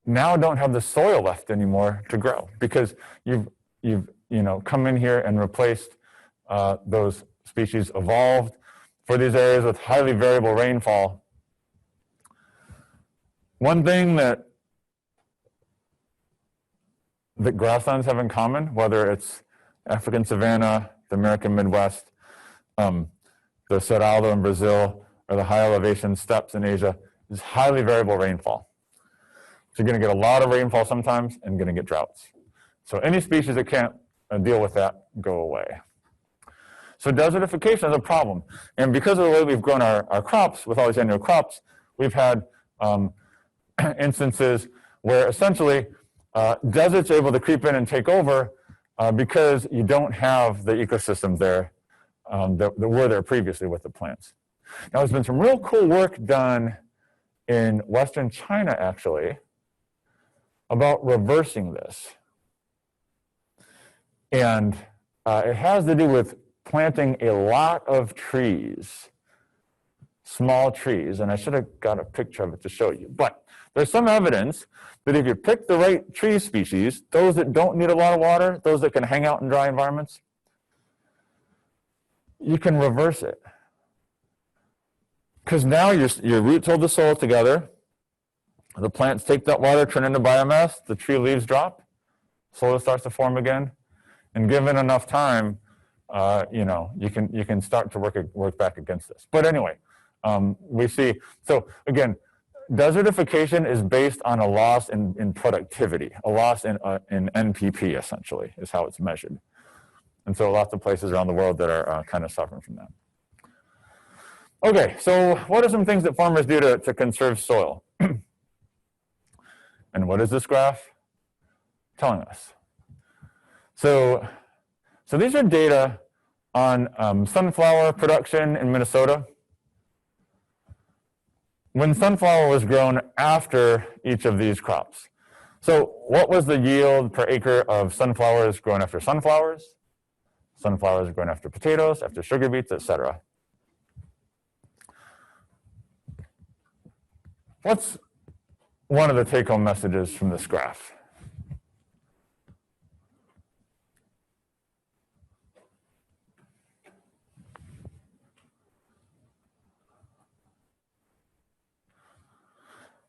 S1: now don't have the soil left anymore to grow because you've you know come in here and replaced those species, evolved for these areas with highly variable rainfall. One thing that grasslands have in common, whether it's African savanna, the American Midwest, the Cerrado in Brazil, or the high elevation steppes in Asia, is highly variable rainfall. So you're going to get a lot of rainfall sometimes and going to get droughts. So any species that can't deal with that, go away. So desertification is a problem. And because of the way we've grown our crops, with all these annual crops, we've had instances where essentially deserts are able to creep in and take over because you don't have the ecosystems there that were there previously with the plants. Now, there's been some real cool work done in Western China, actually, about reversing this. And it has to do with planting a lot of trees, small trees, and I should have got a picture of it to show you. But there's some evidence that if you pick the right tree species, those that don't need a lot of water, those that can hang out in dry environments, you can reverse it. Because now your roots hold the soil together, the plants take that water, turn into biomass, the tree leaves drop, soil starts to form again, and given enough time, you can start to work back against this. But anyway, we see, so again, desertification is based on a loss in productivity, a loss in NPP, essentially, is how it's measured. And so lots of places around the world that are kind of suffering from that. Okay, so what are some things that farmers do to conserve soil? And what is this graph telling us? So these are data on sunflower production in Minnesota. When sunflower was grown after each of these crops. So what was the yield per acre of sunflowers grown after sunflowers? Sunflowers grown after potatoes, after sugar beets, etc. What's one of the take-home messages from this graph?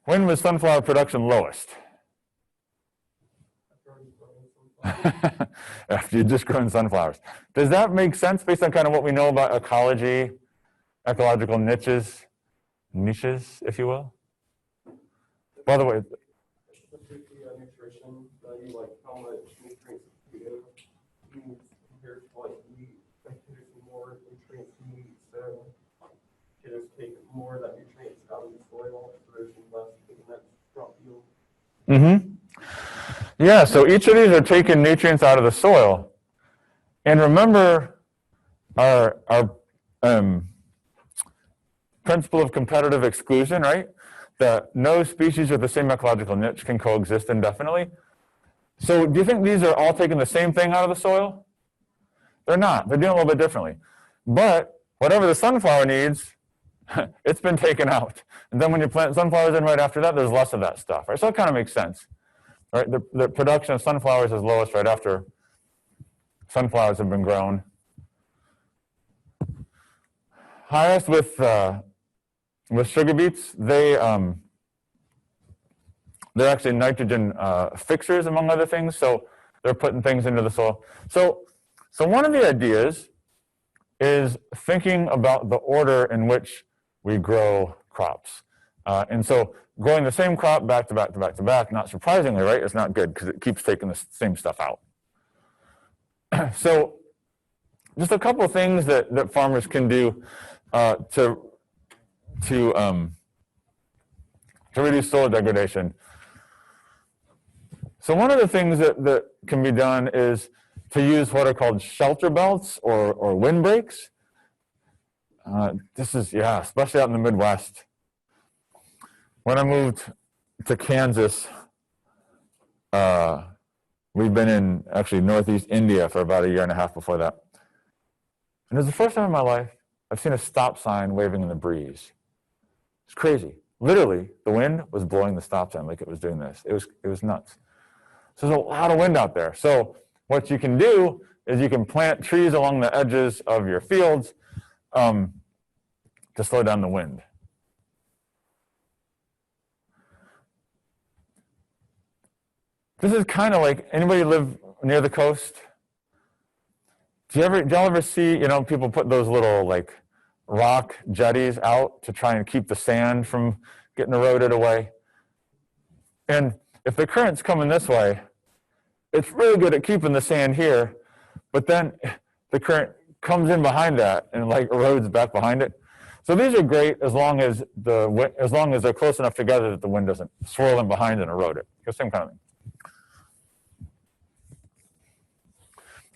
S1: When was sunflower production lowest? After you'd just grown sunflowers. Does that make sense based on kind of what we know about ecology, ecological niches, if you will? By the way,
S3: nutrition value, like how much nutrients potato needs compared to like wheat. Like there's more nutrients in wheat, so potatoes take more of that nutrients out of the soil, so there's less in that crop yield.
S1: Yeah, so each of these are taking nutrients out of the soil. And remember our principle of competitive exclusion, right? That no species with the same ecological niche can coexist indefinitely. So do you think these are all taking the same thing out of the soil? They're not. They're doing a little bit differently. But whatever the sunflower needs, it's been taken out. And then when you plant sunflowers in right after that, there's less of that stuff, right? So it kind of makes sense. Right? The production of sunflowers is lowest right after sunflowers have been grown. Highest with sugar beets, they're actually nitrogen fixers, among other things. So they're putting things into the soil. So one of the ideas is thinking about the order in which we grow crops. And so growing the same crop back to back to back to back, not surprisingly, right, is not good because it keeps taking the same stuff out. So just a couple of things that farmers can do to reduce soil degradation. So one of the things that can be done is to use what are called shelter belts or windbreaks. This is, especially out in the Midwest. When I moved to Kansas, we've been in actually Northeast India for about a year and a half before that. And it was the first time in my life I've seen a stop sign waving in the breeze. It's crazy. Literally, the wind was blowing the stop sign like it was doing this. It was nuts. So there's a lot of wind out there. So what you can do is you can plant trees along the edges of your fields to slow down the wind. This is kind of like, anybody live near the coast? Do y'all ever see, people put those little like rock jetties out to try and keep the sand from getting eroded away? And if the current's coming this way, it's really good at keeping the sand here, but then the current comes in behind that and like erodes back behind it. So these are great as long as they're close enough together that the wind doesn't swirl in behind and erode it. The same kind of thing.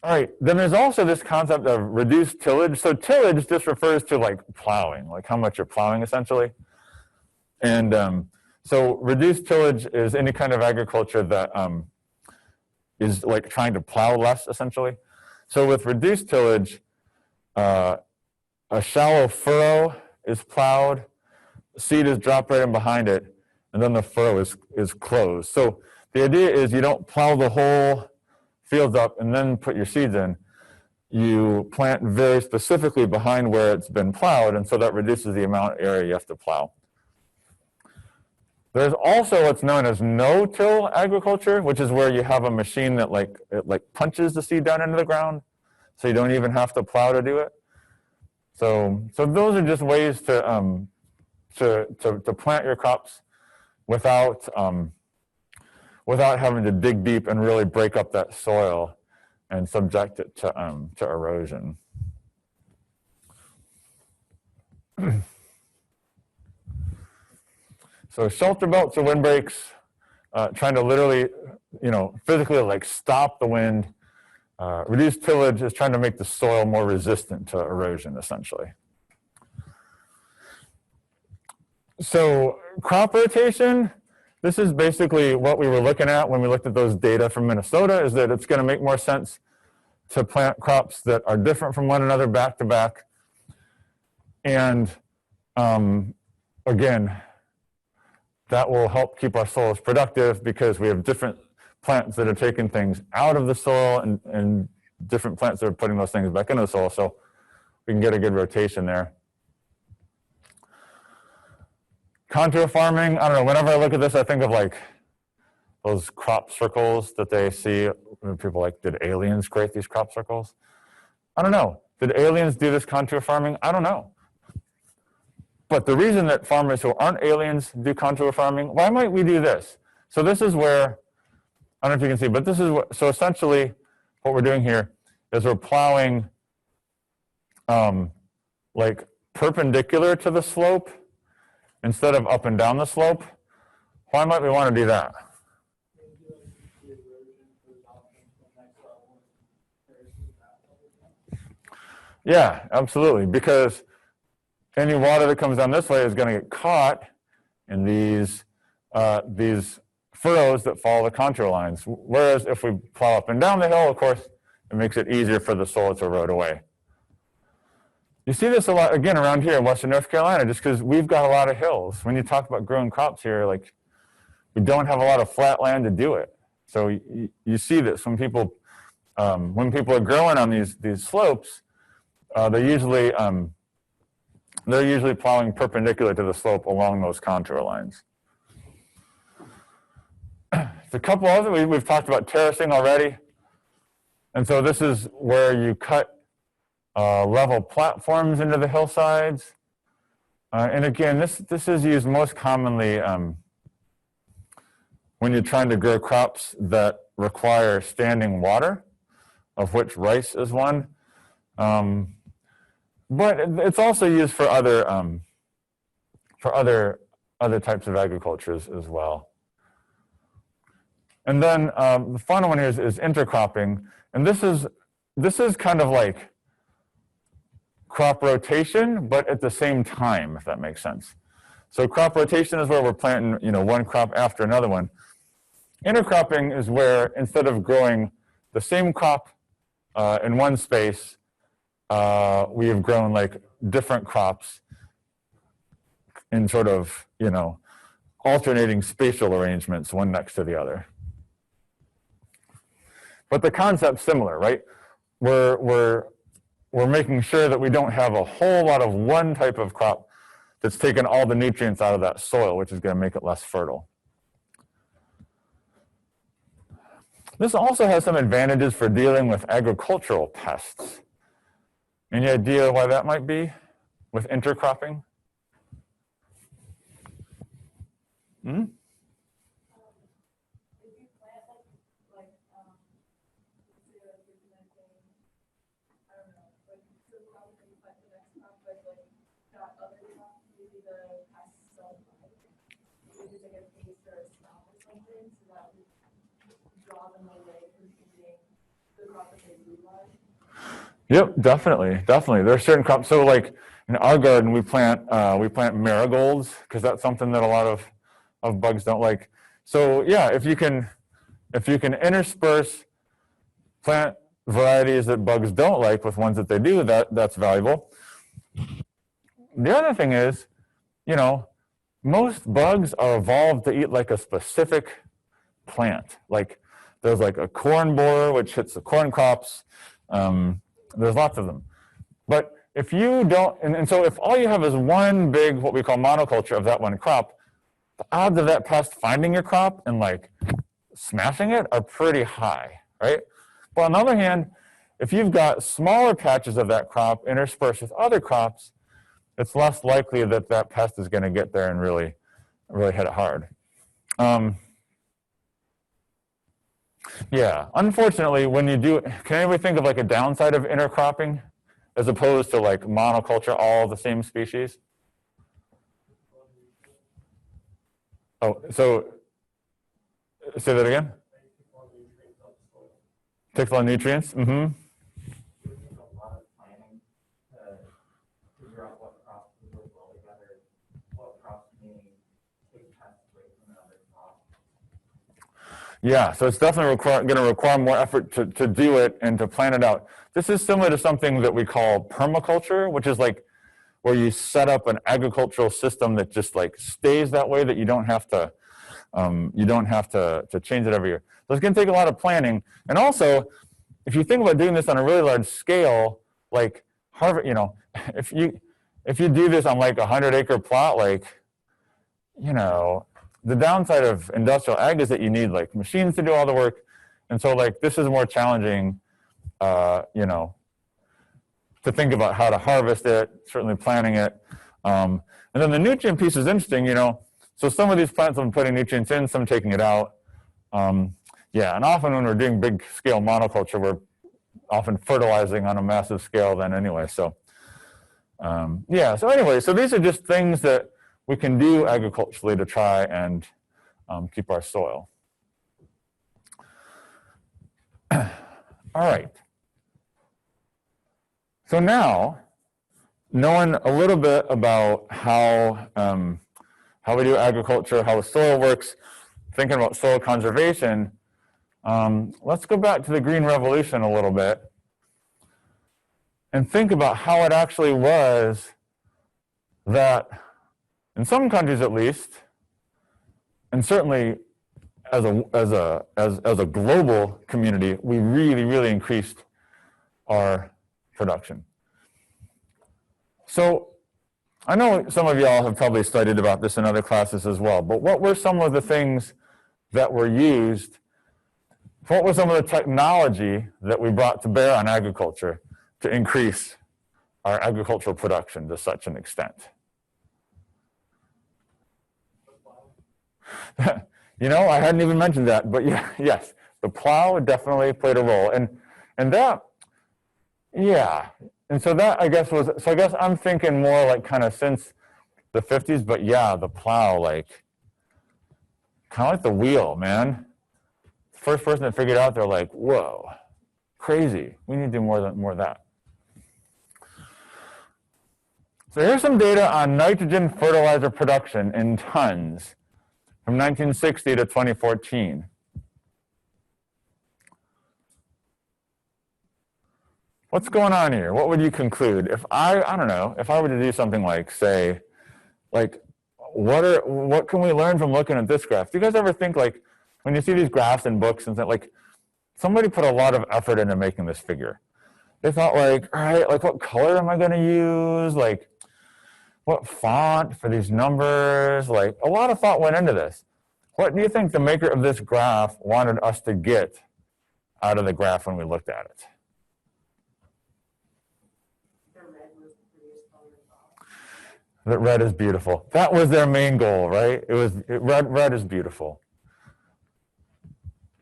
S1: All right, then there's also this concept of reduced tillage. So tillage just refers to like plowing, like how much you're plowing essentially. And so reduced tillage is any kind of agriculture that is like trying to plow less essentially. So with reduced tillage, a shallow furrow is plowed, seed is dropped right in behind it, and then the furrow is closed. So the idea is you don't plow the whole fields up and then put your seeds in. You plant very specifically behind where it's been plowed, and so that reduces the amount of area you have to plow. There's also what's known as no-till agriculture, which is where you have a machine that like punches the seed down into the ground, so you don't even have to plow to do it. So those are just ways to plant your crops without having to dig deep and really break up that soil and subject it to erosion. So shelter belts or windbreaks, trying to literally, physically like stop the wind. Reduced tillage is trying to make the soil more resistant to erosion, essentially. So crop rotation, this is basically what we were looking at when we looked at those data from Minnesota, is that it's going to make more sense to plant crops that are different from one another back to back. And again, that will help keep our soils productive because we have different plants that are taking things out of the soil and different plants that are putting those things back into the soil. So we can get a good rotation there. Contour farming, I don't know, whenever I look at this, I think of like those crop circles that they see when people like, did aliens create these crop circles? I don't know. Did aliens do this contour farming? I don't know. But the reason that farmers who aren't aliens do contour farming, why might we do this? So this is where, I don't know if you can see, but this is what, so essentially what we're doing here is we're plowing like perpendicular to the slope instead of up and down the slope. Why might we want to do that? Yeah, absolutely, because any water that comes down this way is going to get caught in these furrows that follow the contour lines. Whereas if we plow up and down the hill, of course, it makes it easier for the soil to erode away. You see this a lot, again, around here in Western North Carolina, just because we've got a lot of hills. When you talk about growing crops here, like, we don't have a lot of flat land to do it. So you see this when people are growing on these slopes, they're usually plowing perpendicular to the slope along those contour lines. A couple other, we've talked about terracing already. And so this is where you cut level platforms into the hillsides. And again, this is used most commonly when you're trying to grow crops that require standing water, of which rice is one. But it's also used for other types of agriculture as well. And then the final one here is intercropping, and this is kind of like crop rotation, but at the same time, if that makes sense. So crop rotation is where we're planting, one crop after another one. Intercropping is where instead of growing the same crop in one space, we have grown like different crops in sort of, alternating spatial arrangements, one next to the other. But the concept's similar, right? We're making sure that we don't have a whole lot of one type of crop that's taken all the nutrients out of that soil, which is going to make it less fertile. This also has some advantages for dealing with agricultural pests. Any idea why that might be with intercropping? Hmm?
S2: the pests survive? Maybe it's like a taste or a smell or something, so that we draw them away from eating the crop that they do like.
S1: Yep, definitely, definitely. There are certain crops. So like in our garden, we plant marigolds because that's something that a lot of bugs don't like. So yeah, if you can intersperse plant varieties that bugs don't like with ones that they do, that's valuable. The other thing is, you know, most bugs are evolved to eat like a specific plant. Like there's like a corn borer, which hits the corn crops. There's lots of them. But if you don't, and so if all you have is one big, what we call monoculture of that one crop, the odds of that pest finding your crop and like smashing it are pretty high, right? But on the other hand, if you've got smaller patches of that crop interspersed with other crops, it's less likely that that pest is going to get there and really hit it hard. Yeah, unfortunately, when you do, can anybody think of like a downside of intercropping as opposed to like monoculture, all the same species? Oh, so say that again? Takes a lot of nutrients? Mm-hmm. Yeah, so it's definitely going to require more effort to do it and to plan it out. This is similar to something that we call permaculture, which is like where you set up an agricultural system that just like stays that way, that you don't have to change it every year. So it's going to take a lot of planning. And also, if you think about doing this on a really large scale, like Harvard, you know, if you do this on like a 100-acre plot, like, you know, the downside of industrial ag is that you need like machines to do all the work. And so like this is more challenging, you know, to think about how to harvest it, certainly planning it. And then the nutrient piece is interesting, you know. So some of these plants have been putting nutrients in, some taking it out. Yeah, and often when we're doing big scale monoculture, we're often fertilizing on a massive scale then anyway. So yeah, so anyway, so these are just things that we can do agriculturally to try and keep our soil. All right. So now, knowing a little bit about how we do agriculture, how the soil works, thinking about soil conservation, let's go back to the Green Revolution a little bit and think about how it actually was that, in some countries at least, and certainly as a global community, we really increased our production. So I know some of y'all have probably studied about this in other classes as well, but what were some of the things that were used? What was some of the technology that we brought to bear on agriculture to increase our agricultural production to such an extent? You know, I hadn't even mentioned that, but yeah, yes, the plow definitely played a role, and that, yeah, and so that I guess was, so I guess I'm thinking more like kind of since the 50s, but yeah, the plow, like kind of like the wheel, man. The first person that figured it out, they're like, whoa, crazy. We need to do more of that. So here's some data on nitrogen fertilizer production in tons from 1960 to 2014. What's going on here? What would you conclude? If I don't know, if I were to do something like, say, like, what can we learn from looking at this graph? Do you guys ever think, like, when you see these graphs in books and stuff, like, somebody put a lot of effort into making this figure. They thought, like, all right, like, what color am I going to use? Like, what font for these numbers? Like, a lot of thought went into this. What do you think the maker of this graph wanted us to get out of the graph when we looked at it? That red is beautiful. That was their main goal, right? Red is beautiful.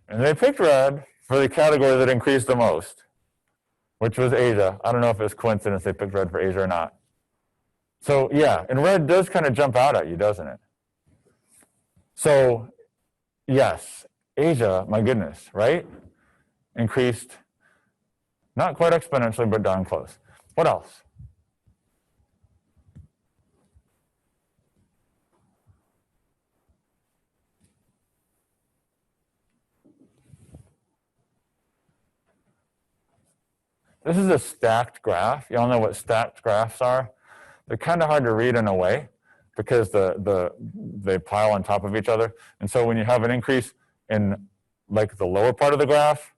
S1: And they picked red for the category that increased the most, which was Asia. I don't know if it's coincidence they picked red for Asia or not. So yeah, and red does kind of jump out at you, doesn't it? So yes, Asia, my goodness, right? Increased, not quite exponentially, but darn close. What else? This is a stacked graph. Y'all know what stacked graphs are? They're kind of hard to read in a way because they pile on top of each other. And so when you have an increase in like the lower part of the graph,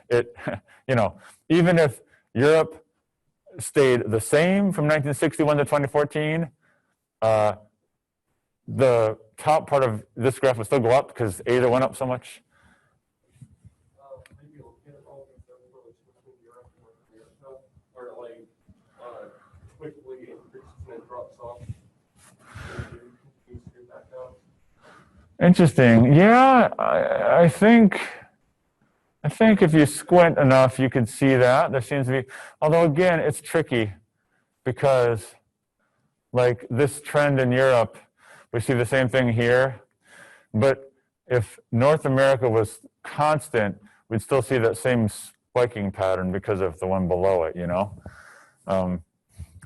S1: it, even if Europe stayed the same from 1961 to 2014, the top part of this graph would still go up because Asia went up so much.
S3: Maybe you'll get all these relations between Europe and North America, or like quickly increases and then drops off. And continues to get back up.
S1: Interesting. Yeah, I think if you squint enough, you can see that. There seems to be, although again, it's tricky because like this trend in Europe, we see the same thing here. But if North America was constant, we'd still see that same spiking pattern because of the one below it,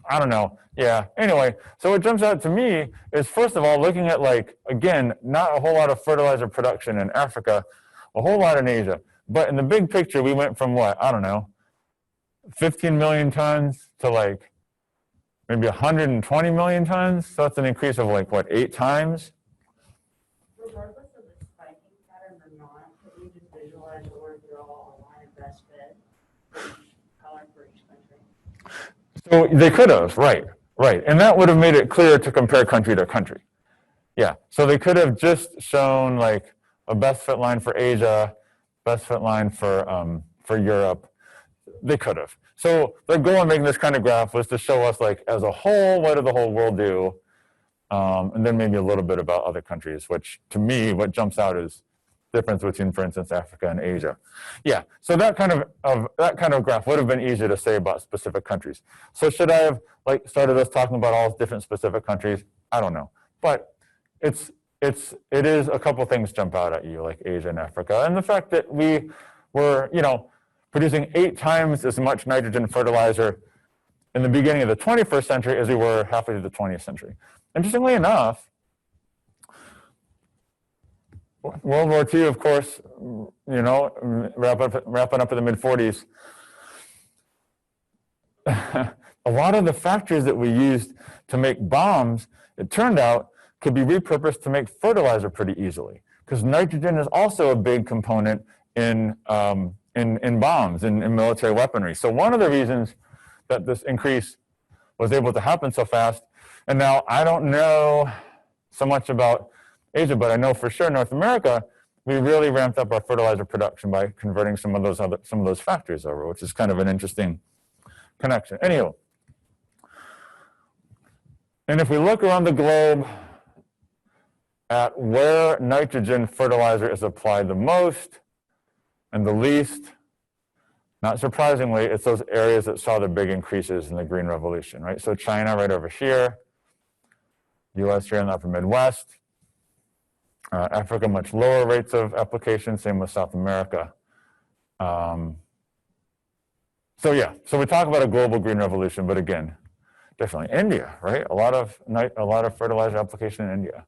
S1: I don't know. Yeah. Anyway, so what jumps out to me is, first of all, looking at like, again, not a whole lot of fertilizer production in Africa, a whole lot in Asia. But in the big picture, we went from what? I don't know, 15 million tons to like maybe 120 million tons. So that's an increase of like, what, 8 times?
S4: Regardless of the spiking pattern or not, could we just visualize or draw a line of best fit color for each country?
S1: So they could have, right. And that would have made it clear to compare country to country. Yeah, so they could have just shown like a best fit line for Asia, best fit line for Europe. They could have. So the goal of making this kind of graph was to show us like as a whole, what did the whole world do? And then maybe a little bit about other countries, which to me, what jumps out is difference between, for instance, Africa and Asia. Yeah, so that kind of graph would have been easier to say about specific countries. So should I have like started us talking about all different specific countries? I don't know, but it is a couple things jump out at you, like Asia and Africa, and the fact that we were producing 8 times as much nitrogen fertilizer in the beginning of the 21st century as we were halfway through the 20th century. Interestingly enough, World War II, of course, wrapping up in the mid-40s. A lot of the factories that we used to make bombs, it turned out, could be repurposed to make fertilizer pretty easily, because nitrogen is also a big component in bombs, in military weaponry. So one of the reasons that this increase was able to happen so fast, and now I don't know so much about Asia, but I know for sure North America, we really ramped up our fertilizer production by converting some of those factories over, which is kind of an interesting connection. Anyway, and if we look around the globe at where nitrogen fertilizer is applied the most and the least, not surprisingly, it's those areas that saw the big increases in the Green Revolution, right? So China right over here, US here in the upper Midwest, Africa, much lower rates of application, same with South America. So yeah, so we talk about a global green revolution, but again, definitely India, right? A lot of fertilizer application in India.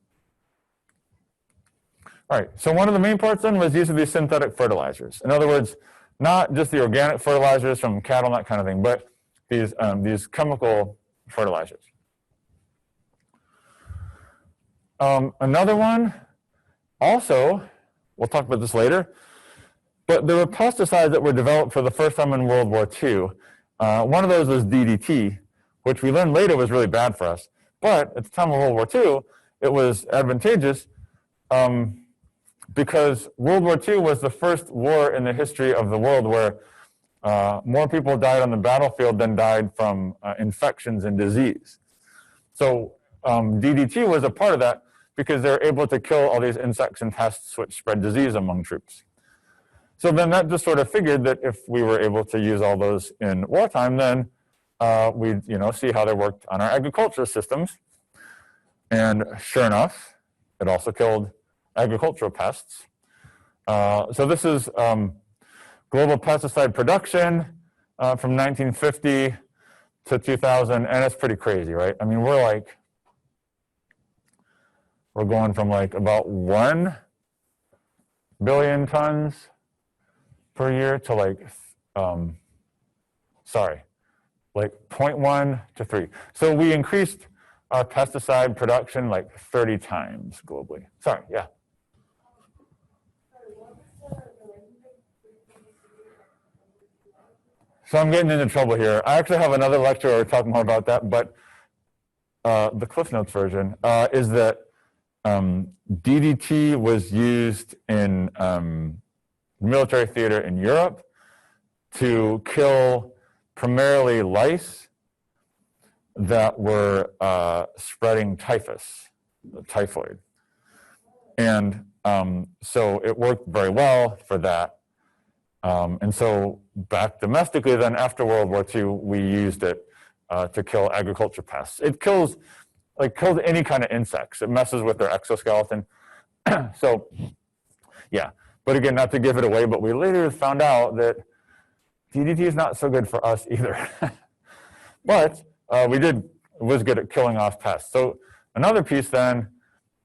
S1: All right, so one of the main parts then was use of these synthetic fertilizers. In other words, not just the organic fertilizers from cattle, that kind of thing, but these chemical fertilizers. Another one, also, we'll talk about this later, but there were pesticides that were developed for the first time in World War II. One of those was DDT, which we learned later was really bad for us. But at the time of World War II, it was advantageous because World War II was the first war in the history of the world where more people died on the battlefield than died from infections and disease. So DDT was a part of that because they're able to kill all these insects and pests which spread disease among troops. So then that just sort of figured that if we were able to use all those in wartime, then we'd see how they worked on our agricultural systems. And sure enough, it also killed agricultural pests. So this is global pesticide production from 1950 to 2000, and it's pretty crazy, right? I mean, we're going from like about 1 billion tons per year to like 0.1 to 3. So we increased our pesticide production like 30 times globally. Sorry, yeah. So I'm getting into trouble here. I actually have another lecture where we're talking more about that, but the Cliff Notes version is that DDT was used in military theater in Europe to kill primarily lice that were spreading typhoid. And so it worked very well for that. And so back domestically then after World War II, we used it to kill agriculture pests. It kills any kind of insects. It messes with their exoskeleton. So yeah, but again, not to give it away, but we later found out that DDT is not so good for us either. But it was good at killing off pests. So another piece then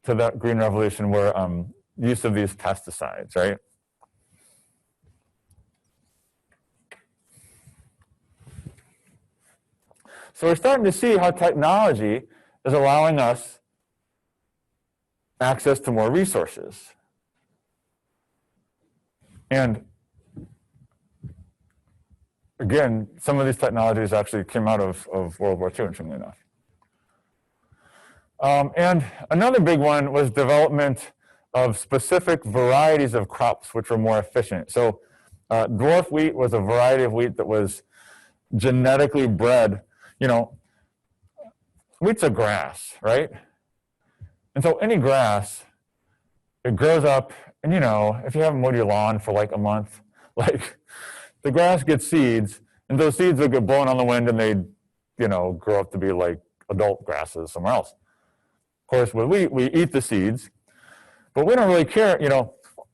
S1: to that green revolution were use of these pesticides, right? So we're starting to see how technology is allowing us access to more resources. And again, some of these technologies actually came out of World War II, interestingly enough. And another big one was development of specific varieties of crops which were more efficient. So dwarf wheat was a variety of wheat that was genetically bred. Wheat's a grass, right? And so any grass, it grows up, and if you haven't mowed your lawn for like a month, like the grass gets seeds, and those seeds will get blown on the wind, and they, grow up to be like adult grasses somewhere else. Of course, with wheat, we eat the seeds, but we don't really care,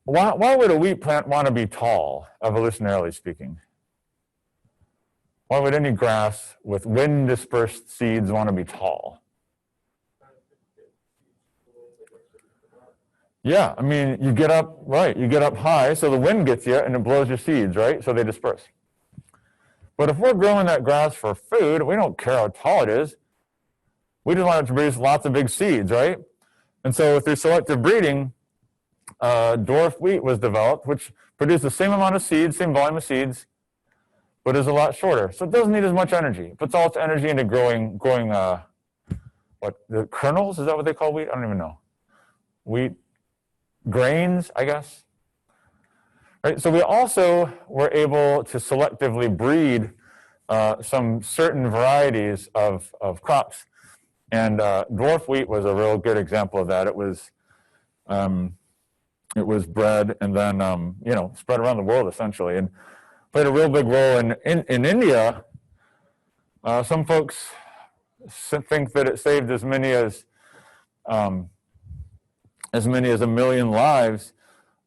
S1: why would a wheat plant want to be tall, evolutionarily speaking? Why would any grass with wind-dispersed seeds want to be tall? Yeah, I mean, you get up high, so the wind gets you and it blows your seeds, right? So they disperse. But if we're growing that grass for food, we don't care how tall it is. We just want it to produce lots of big seeds, right? And so through selective breeding, dwarf wheat was developed, which produced the same amount of seeds, same volume of seeds, but is a lot shorter. So it doesn't need as much energy. It puts all its energy into growing the kernels? Is that what they call wheat? I don't even know. Wheat grains, I guess. Right? So we also were able to selectively breed some certain varieties of crops. And dwarf wheat was a real good example of that. It was bred and then spread around the world essentially, and played a real big role in India. Some folks think that it saved as many as 1 million lives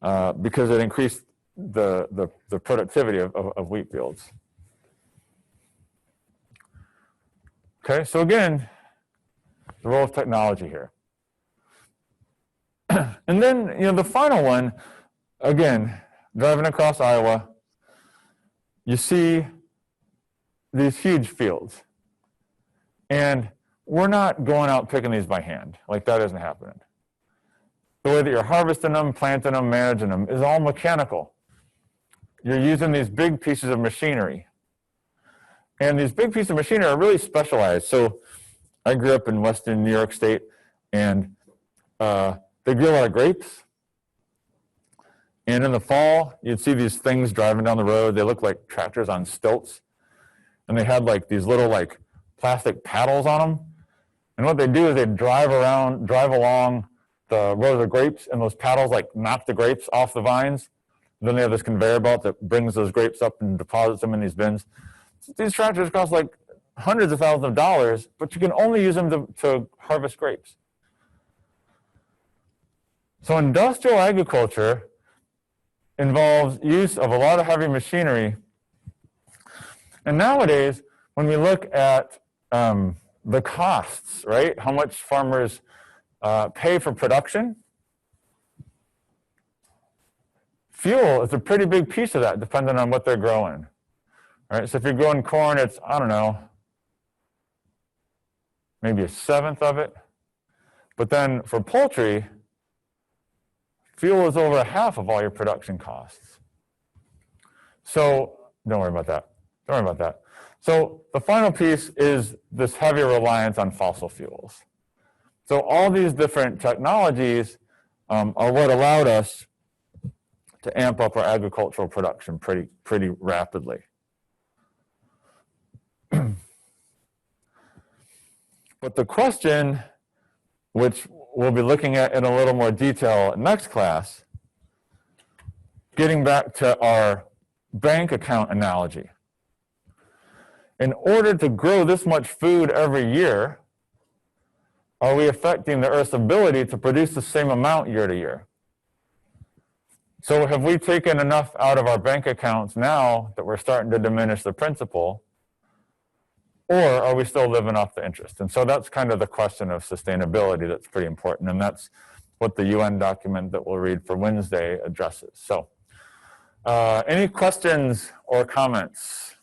S1: because it increased the productivity of wheat fields. Okay, so again, the role of technology here. And then, the final one, again, driving across Iowa, you see these huge fields. And we're not going out picking these by hand. Like, that isn't happening. The way that you're harvesting them, planting them, managing them is all mechanical. You're using these big pieces of machinery. And these big pieces of machinery are really specialized. So I grew up in western New York State, and they grew a lot of grapes. And in the fall, you'd see these things driving down the road. They look like tractors on stilts. And they had like these little like plastic paddles on them. And what they do is they drive along the rows of grapes, and those paddles like knock the grapes off the vines. And then they have this conveyor belt that brings those grapes up and deposits them in these bins. These tractors cost like hundreds of thousands of dollars, but you can only use them to harvest grapes. So industrial agriculture involves use of a lot of heavy machinery. And nowadays, when we look at the costs, right, how much farmers pay for production, fuel is a pretty big piece of that, depending on what they're growing. Right? So if you're growing corn, it's, I don't know, maybe 1/7 of it. But then for poultry, fuel is over 1/2 of all your production costs. So don't worry about that. Don't worry about that. So the final piece is this heavy reliance on fossil fuels. So all these different technologies are what allowed us to amp up our agricultural production pretty rapidly. But the question, which we'll be looking at in a little more detail next class, getting back to our bank account analogy. In order to grow this much food every year, are we affecting the Earth's ability to produce the same amount year to year? So have we taken enough out of our bank accounts now that we're starting to diminish the principal? Or are we still living off the interest? And so that's kind of the question of sustainability that's pretty important. And that's what the UN document that we'll read for Wednesday addresses. So any questions or comments?